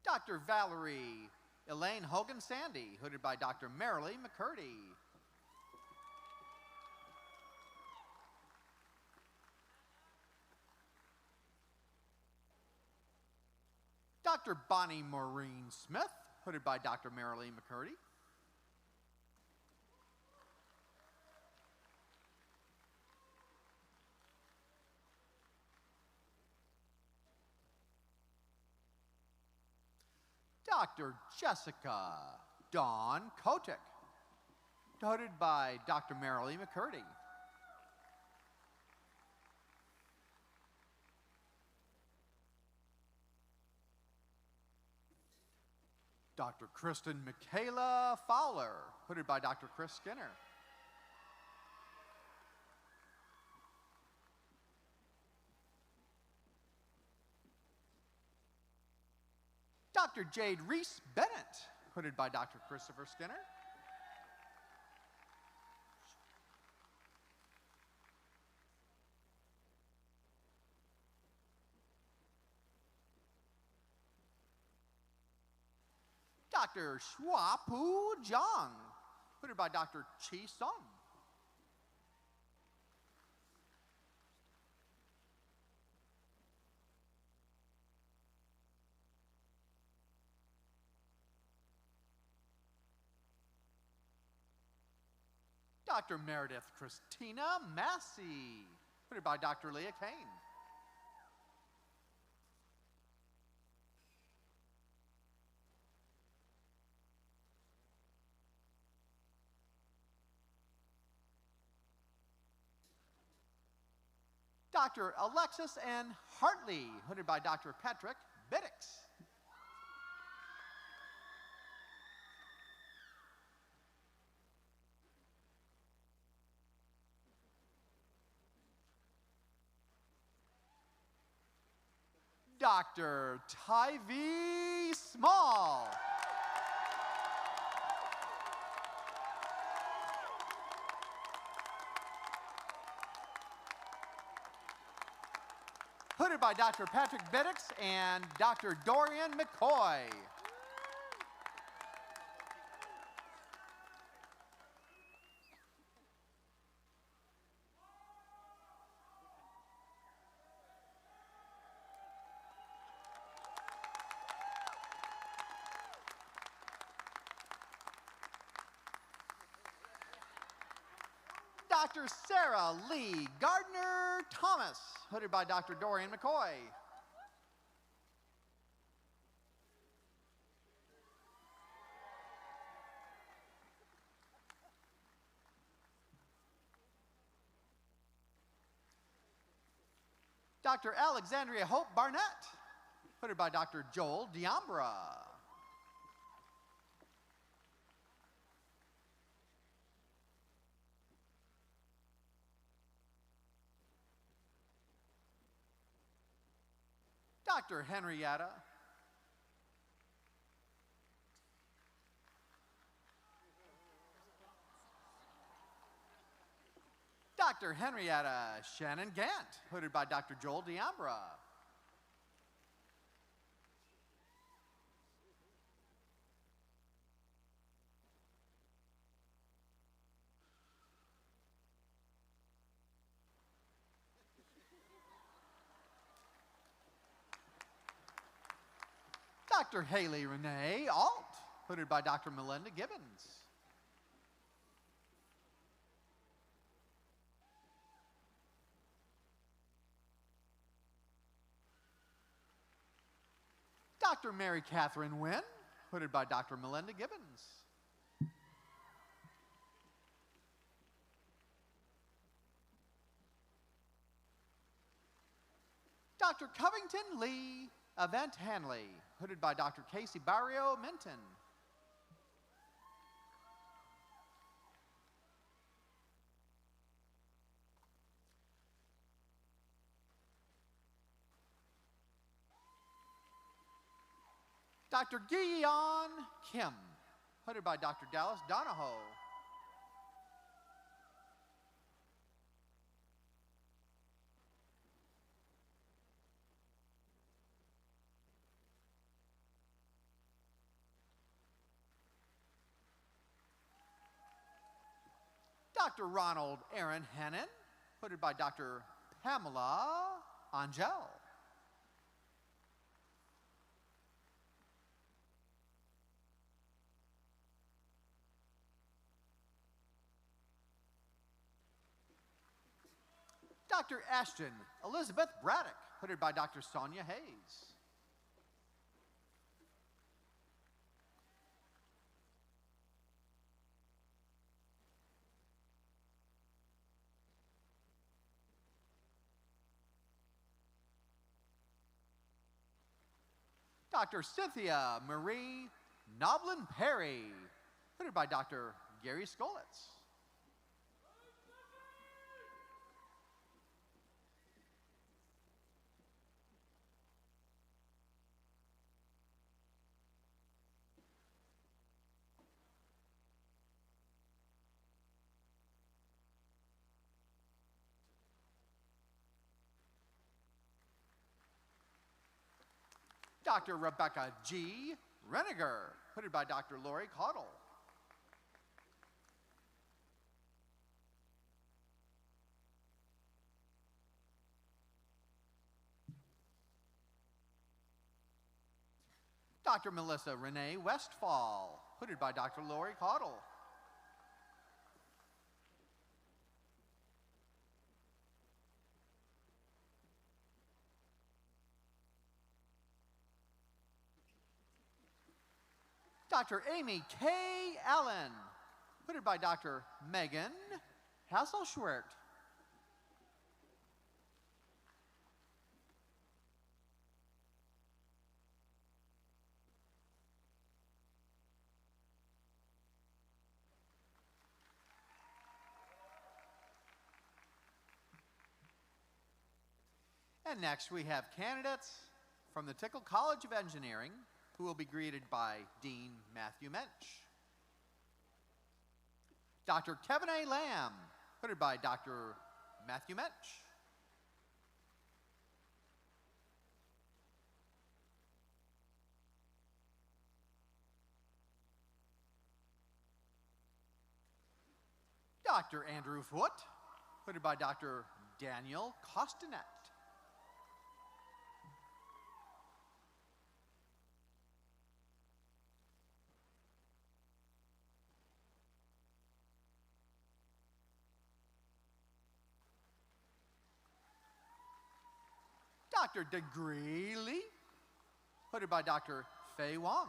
Dr. Valerie Elaine Hogan Sandy, hooded by Dr. Marilee McCurdy. Dr. Bonnie Maureen Smith, hooded by Dr. Marilee McCurdy. Dr. Jessica Dawn Kotick, hooded by Dr. Marilee McCurdy. Dr. Kristen Michaela Fowler, hooded by Dr. Chris Skinner. Dr. Jade Reese Bennett, hooded by Dr. Christopher Skinner. Dr. Shuapu Zhang, hooded by Dr. Chi Sung. Dr. Meredith Christina Massey, hooded by Dr. Leah Kane. Dr. Alexis N. Hartley, hooded by Dr. Patrick Biddix. Dr. Tyvee Small. Hooded by Dr. Patrick Biddix and Dr. Dorian McCoy. Dr. Sarah Lee Gardner Thomas, hooded by Dr. Dorian McCoy. Dr. Alexandria Hope Barnett, hooded by Dr. Joel Diambra. Dr. Henrietta Dr. Henrietta Shannon Gant, hooded by Dr. Joel Diambra. Dr. Haley Renee Alt, hooded by Dr. Melinda Gibbons. Dr. Mary Catherine Wynn, hooded by Dr. Melinda Gibbons. Dr. Covington Lee Event Hanley, hooded by Dr. Casey Barrio Minton. Dr. Giyeon Kim, hooded by Dr. Dallas Donahoe. Dr. Ronald Aaron Hannon, hooded by Dr. Pamela Angel. Dr. Ashton Elizabeth Braddock, hooded by Dr. Sonia Hayes. Dr. Cynthia Marie Noblin Perry, hooded by Dr. Gary Skolitz. Dr. Rebecca G. Reniger, hooded by Dr. Lori Caudle. Dr. Melissa Renee Westfall, hooded by Dr. Lori Caudle. Dr. Amy K. Allen, hooded by Dr. Megan Hasselschwert. And next we have candidates from the Tickle College of Engineering, who will be greeted by Dean Matthew Mensch. Dr. Kevin A. Lamb, hooded by Dr. Matthew Mensch. Dr. Andrew Foote, hooded by Dr. Daniel Costanet. Dr. Degree Lee, hooded by Dr. Fei Wong.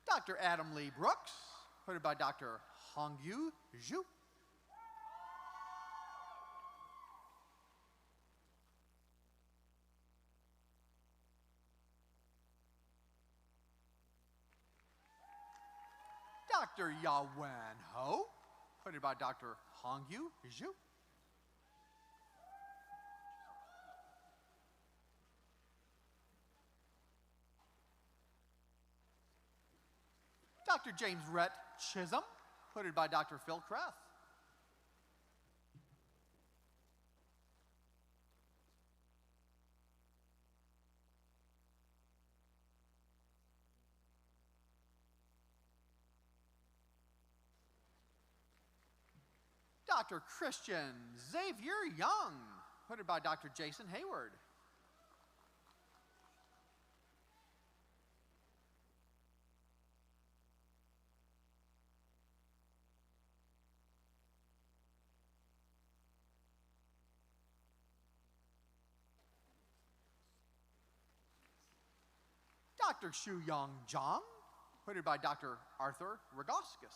Dr. Adam Lee Brooks, hooded by Dr. Hongyu Zhu. Dr. Yawen Ho, hooded by Dr. Hongyu Zhu. Dr. James Rhett Chisholm, hooded by Dr. Phil Kreth. Dr. Christian Xavier Young, hooded by Dr. Jason Hayward. Dr. Shu Young Jong, hooded by Dr. Arthur Rogoskus.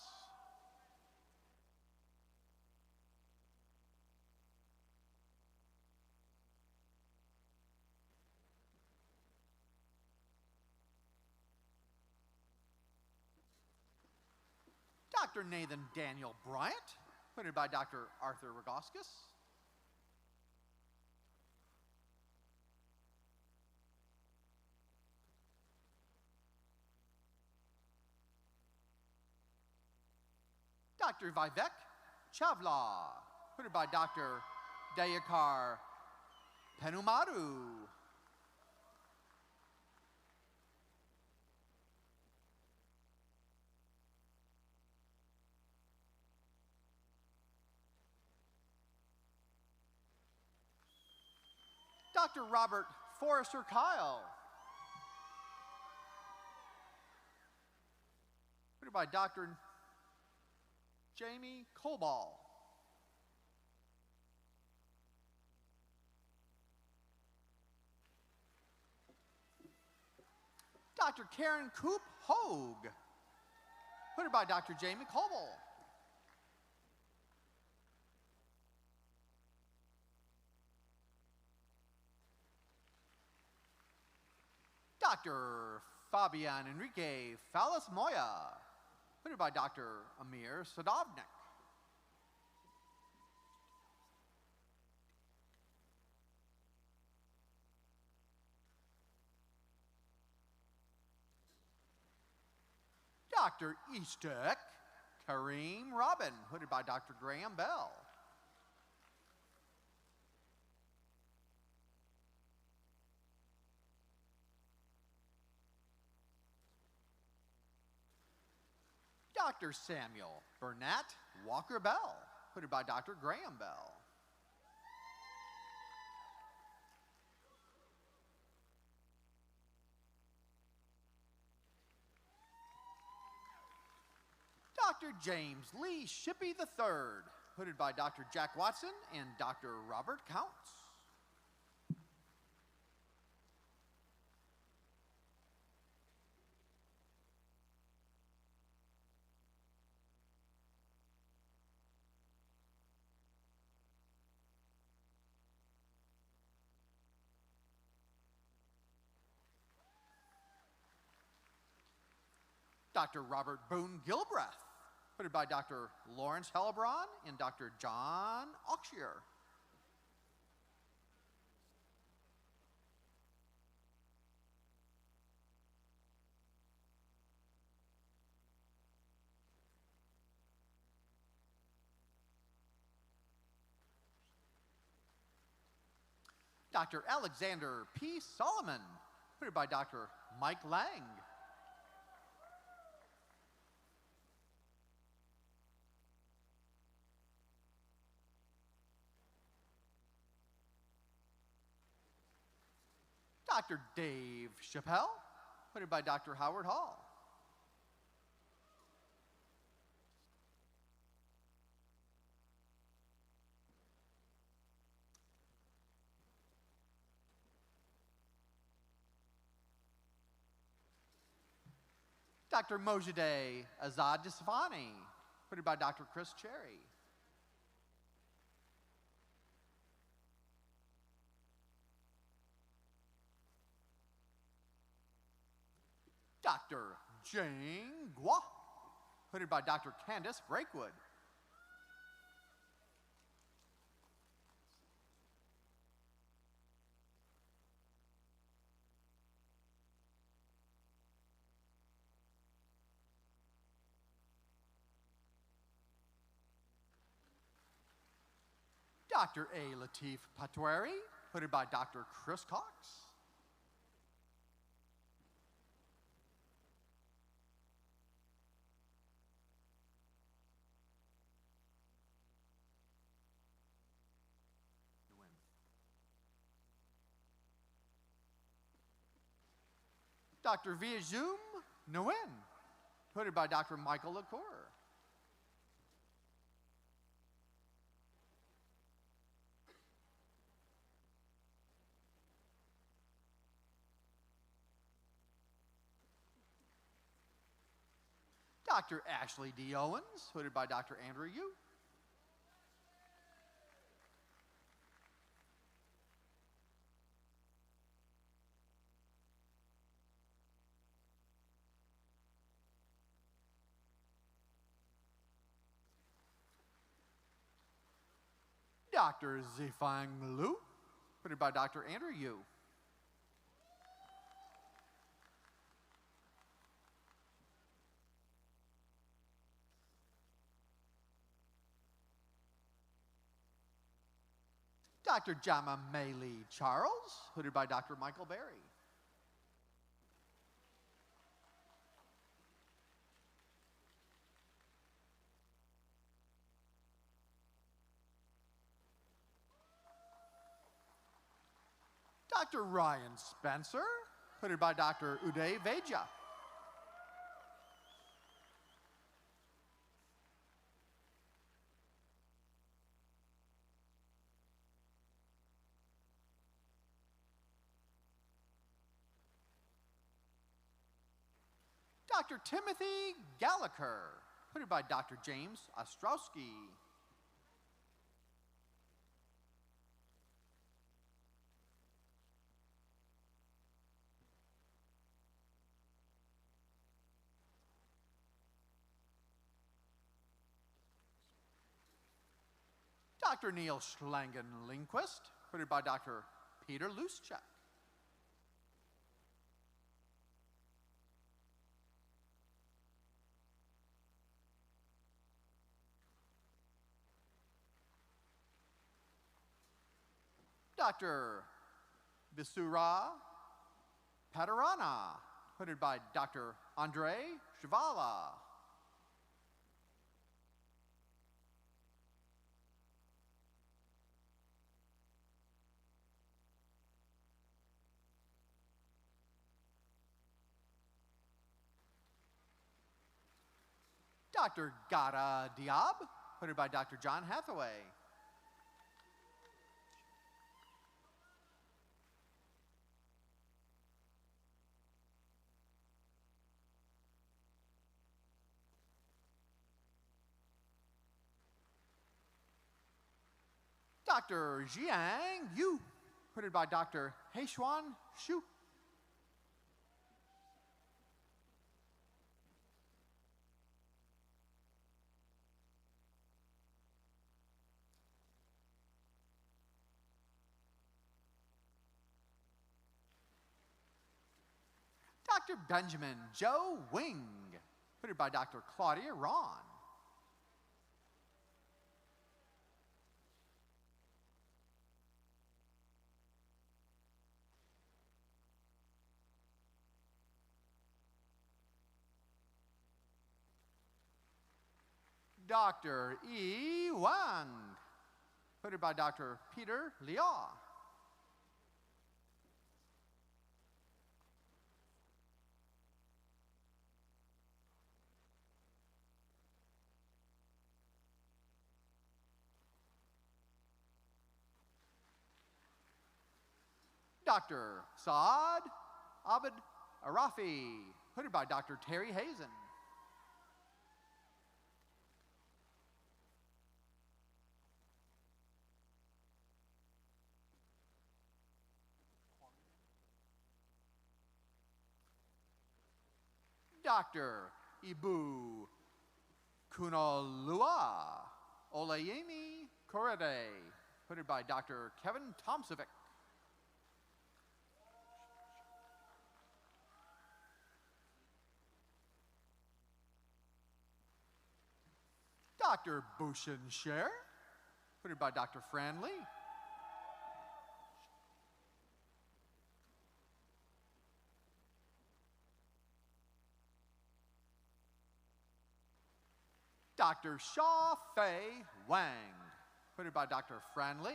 Dr. Nathan Daniel Bryant, hooded by Dr. Arthur Rogoskus. Dr. Vivek Chavla, hooded by Dr. Dayakar Penumaru. Dr. Robert Forrester Kyle, hooded by Dr. Jamie Cobal. Dr. Karen Coop Hogue, hooded by Dr. Jamie Cobal. Dr. Fabian Enrique Fallas Moya, hooded by Dr. Amir Sadovnik. Dr. Eastek Kareem Robin, hooded by Dr. Graham Bell. Dr. Samuel Burnett Walker Bell, hooded by Dr. Graham Bell. Dr. James Lee Shippey III, hooded by Dr. Jack Watson and Dr. Robert Counts. Dr. Robert Boone Gilbreth, hooded by Dr. Lawrence Hellebron and Dr. John Auxier. Dr. Alexander P. Solomon, hooded by Dr. Mike Lang. Dr. Dave Chappelle, hooded by Dr. Howard Hall. Dr. Mojade Azad Desfani, hooded by Dr. Chris Cherry. Dr. Jane Gua, hooded by Dr. Candace Breakwood. Dr. A. Latif Patwari, hooded by Dr. Chris Cox. Dr. Viajoum Nguyen, hooded by Dr. Michael LaCour. Dr. Ashley D. Owens, hooded by Dr. Andrew Yu. Dr. Zifang Lu, hooded by Dr. Andrew Yu. Dr. Jama Maylee Charles, hooded by Dr. Michael Berry. Dr. Ryan Spencer, hooded by Dr. Uday Veja. Dr. Timothy Gallagher, hooded by Dr. James Ostrowski. Dr. Neil Schlangen-Lindquist, hooded by Dr. Peter Luschek. Dr. Visura Padarana, hooded by Dr. Andre Shivala. Dr. Gada Diab, hooded by Dr. John Hathaway. Dr. Jiang Yu, hooded by Dr. Heishuan Xu. Dr. Benjamin Joe Wing, hooded by Dr. Claudia Ron. Dr. E. Wang, hooded by Dr. Peter Liao. Dr. Saad Abed Arafi, hooded by Dr. Terry Hazen. Dr. Ibu Kunalua Olayemi Korede, hooded by Dr. Kevin Tomsovic. Dr. Bushin Sher, hooded by Dr. Fran Lee. Dr. Shaw Fei Wang, hooded by Dr. Fran Lee.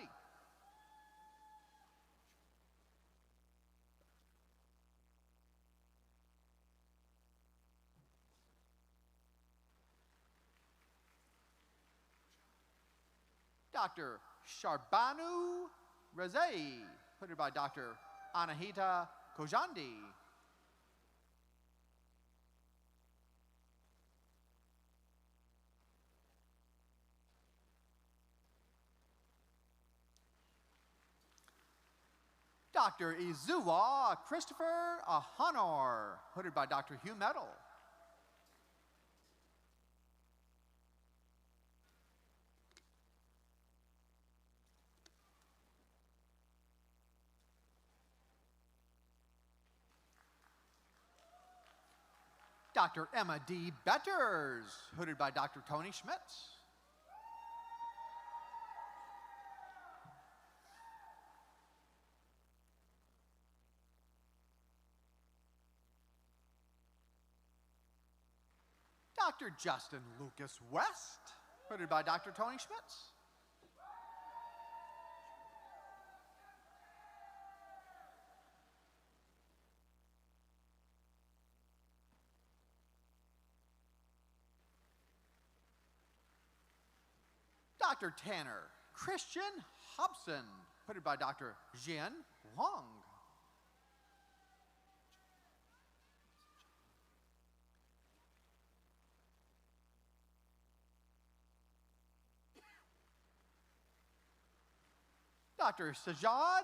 Dr. Sharbanu Rezai, hooded by Dr. Anahita Kojandi. Dr. Izuwa Christopher Ahonor, hooded by Dr. Hugh Medal. Dr. Emma D. Betters, hooded by Dr. Tony Schmitz. Dr. Justin Lucas West, hooded by Dr. Tony Schmitz. Dr. Tanner Christian Hobson, hooded by Dr. Jian Wang. Dr. Sajad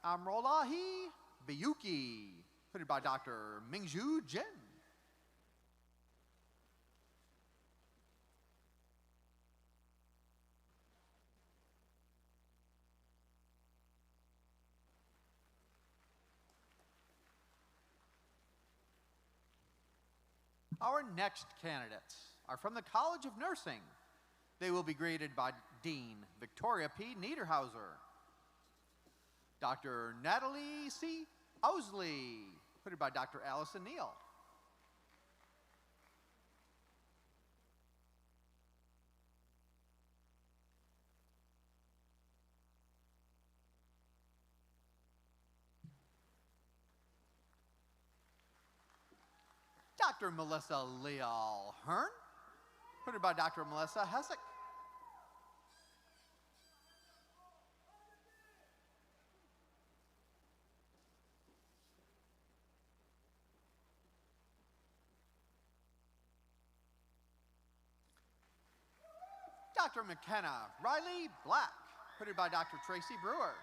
Amrolahi Biyuki, hooded by Dr. Mingzhu Jin. Our next candidates are from the College of Nursing. They will be graded by Dean Victoria P. Niederhauser, Dr. Natalie C. Owsley, hooded by Dr. Allison Neal. Dr. Melissa Leal Hearn, hooded by Dr. Melissa Hessick. Dr. McKenna Riley Black, hooded by Dr. Tracy Brewer.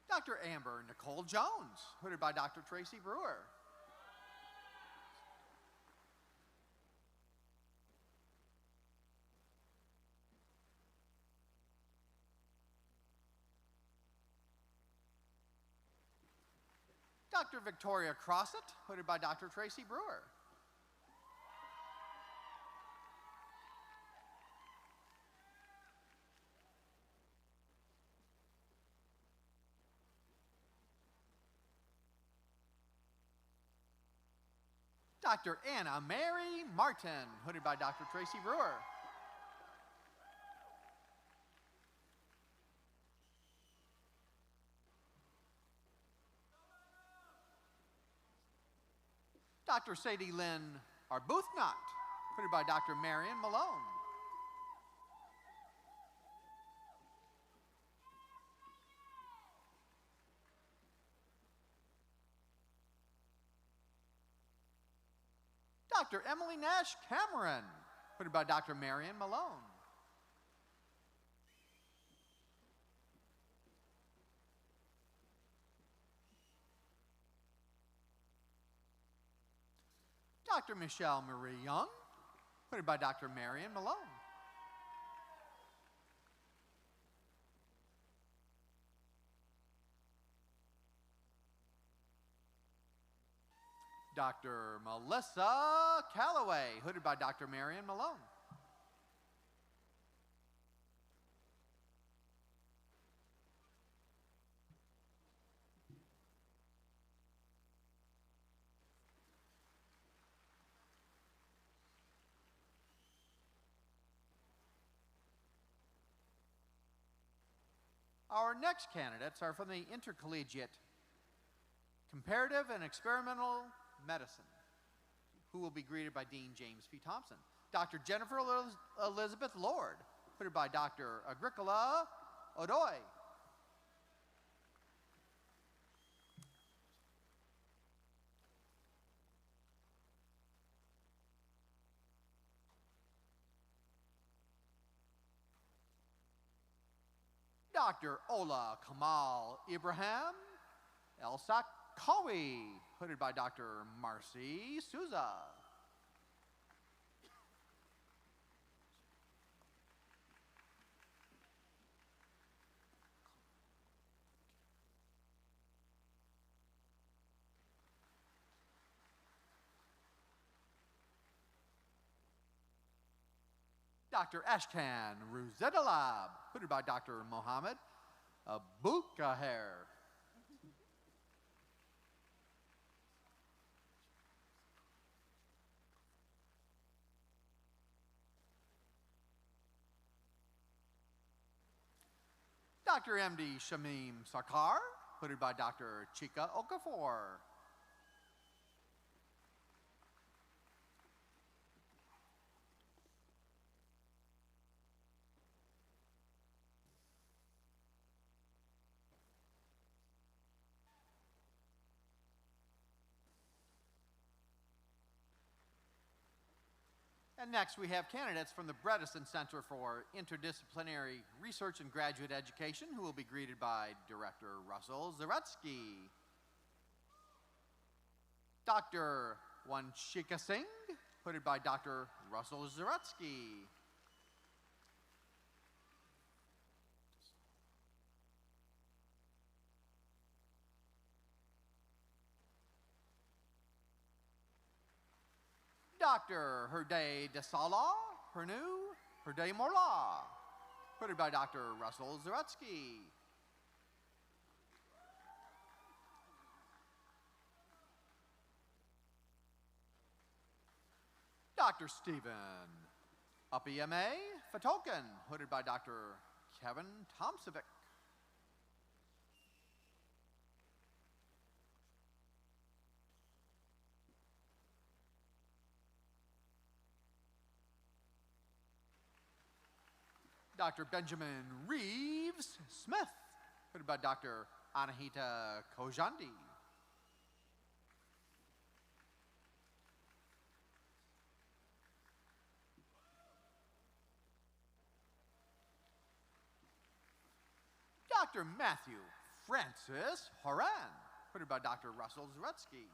Dr. Amber Nicole Jones, hooded by Dr. Tracy Brewer. Dr. Victoria Crossett, hooded by Dr. Tracy Brewer. Dr. Anna Mary Martin, hooded by Dr. Tracy Brewer. Dr. Sadie Lynn Arbuthnot, hooded by Dr. Marion Malone. Dr. Emily Nash Cameron, hooded by Dr. Marion Malone. Dr. Michelle Marie Young, hooded by Dr. Marion Malone. Dr. Melissa Calloway, hooded by Dr. Marion Malone. Our next candidates are from the Intercollegiate Comparative and Experimental Medicine, who will be greeted by Dean James P. Thompson. Dr. Jennifer Elizabeth Lord, hooded by Dr. Agricola Odoy. Dr. Ola Kamal Ibrahim El Sakawi, hooded by Dr. Marcy Souza. Dr. Ashkan Ruzetalab, hooded by Dr. Mohammed Abukaher. Dr. MD Shamim Sarkar, hooded by Dr. Chika Okafor. And next we have candidates from the Bredesen Center for Interdisciplinary Research and Graduate Education, who will be greeted by Director Russell Zaretsky. Dr. Wanshika Singh, hooded by Dr. Russell Zaretsky. Dr. Herday Desala, Herday Morla, hooded by Dr. Russell Zaretsky. Dr. Stephen Uppy-MA Fatoken, hooded by Dr. Kevin Tomsovic. Dr. Benjamin Reeves Smith, hooded by Dr. Anahita Kojandi. Dr. Matthew Francis Horan, hooded by Dr. Russell Zaretsky.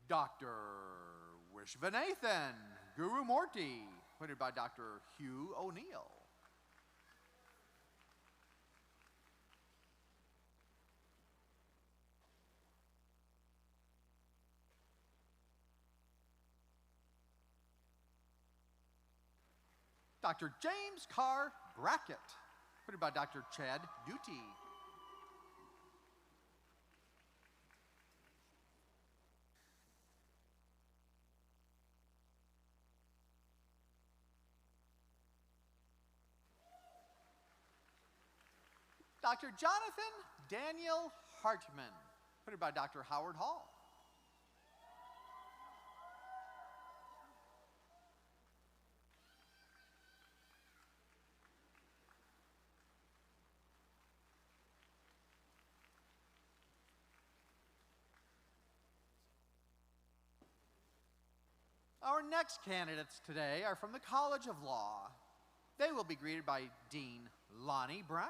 Dr. Vishvanathan Guru Morty, hooded by Dr. Hugh O'Neill. Dr. James Carr Brackett, hooded by Dr. Chad Duty. Dr. Jonathan Daniel Hartman, hooded by Dr. Howard Hall. Our next candidates today are from the College of Law. They will be greeted by Dean Lonnie Brown.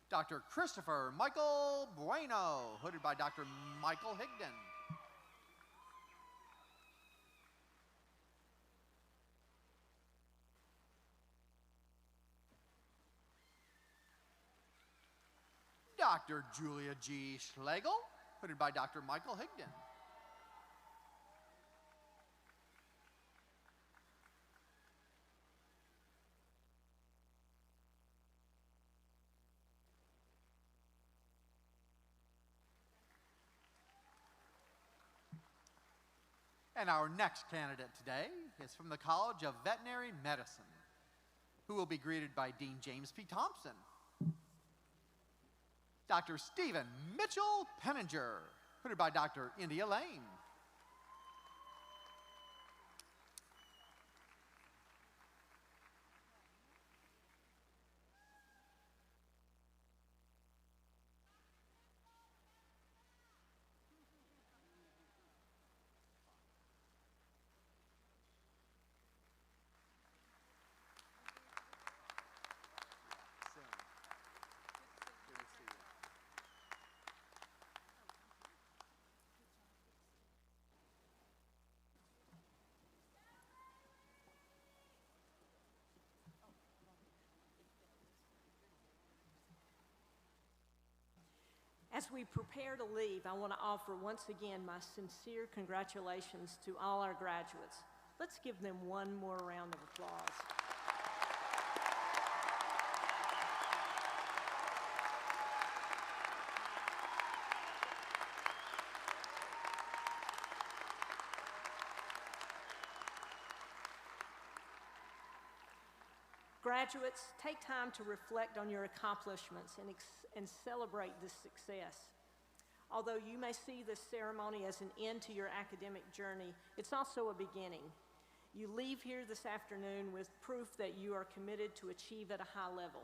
Dr. Christopher Michael Bueno, hooded by Dr. Michael Higdon. Dr. Julia G. Schlegel, hooded by Dr. Michael Higdon. And our next candidate today is from the College of Veterinary Medicine, who will be greeted by Dean James P. Thompson. Dr. Stephen Mitchell Penninger, hooded by Dr. India Lane. As we prepare to leave, I want to offer once again my sincere congratulations to all our graduates. Let's give them one more round of applause. Graduates, take time to reflect on your accomplishments and celebrate this success. Although you may see this ceremony as an end to your academic journey, it's also a beginning. You leave here this afternoon with proof that you are committed to achieve at a high level.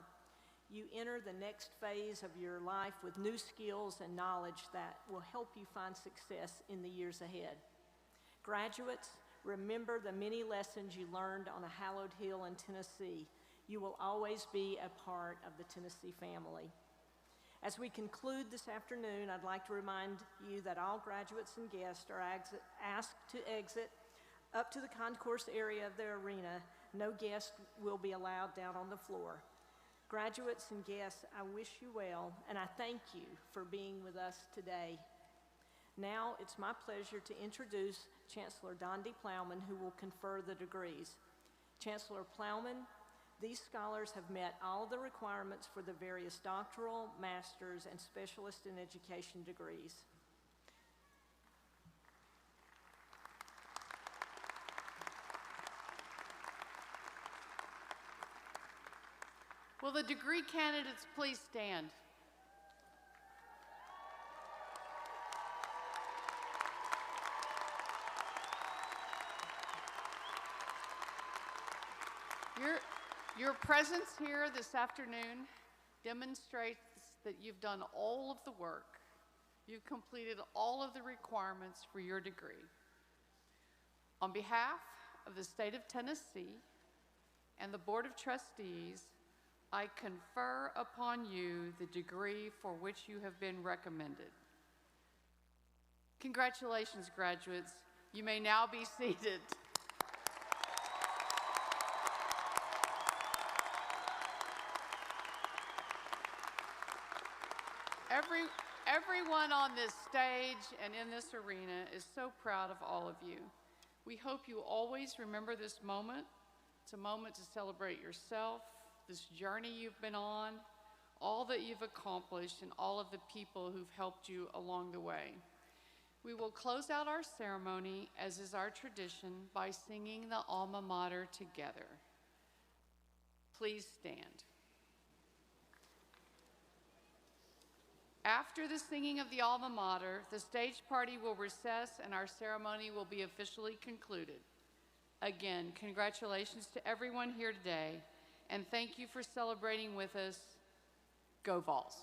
You enter the next phase of your life with new skills and knowledge that will help you find success in the years ahead. Graduates, remember the many lessons you learned on a hallowed hill in Tennessee. You will always be a part of the Tennessee family. As we conclude this afternoon, I'd like to remind you that all graduates and guests are asked to exit up to the concourse area of the arena. No guest will be allowed down on the floor. Graduates and guests, I wish you well, and I thank you for being with us today. Now it's my pleasure to introduce Chancellor Dondi Plowman, who will confer the degrees. Chancellor Plowman, these scholars have met all the requirements for the various doctoral, master's, and specialist in education degrees. Will the degree candidates please stand? Your presence here this afternoon demonstrates that you've done all of the work. You've completed all of the requirements for your degree. On behalf of the state of Tennessee and the Board of Trustees, I confer upon you the degree for which you have been recommended. Congratulations, graduates. You may now be seated. Everyone on this stage and in this arena is so proud of all of you. We hope you always remember this moment. It's a moment to celebrate yourself, this journey you've been on, all that you've accomplished, and all of the people who've helped you along the way. We will close out our ceremony, as is our tradition, by singing the alma mater together. Please stand. After the singing of the alma mater, the stage party will recess and our ceremony will be officially concluded. Again, congratulations to everyone here today, and thank you for celebrating with us. Go Vols!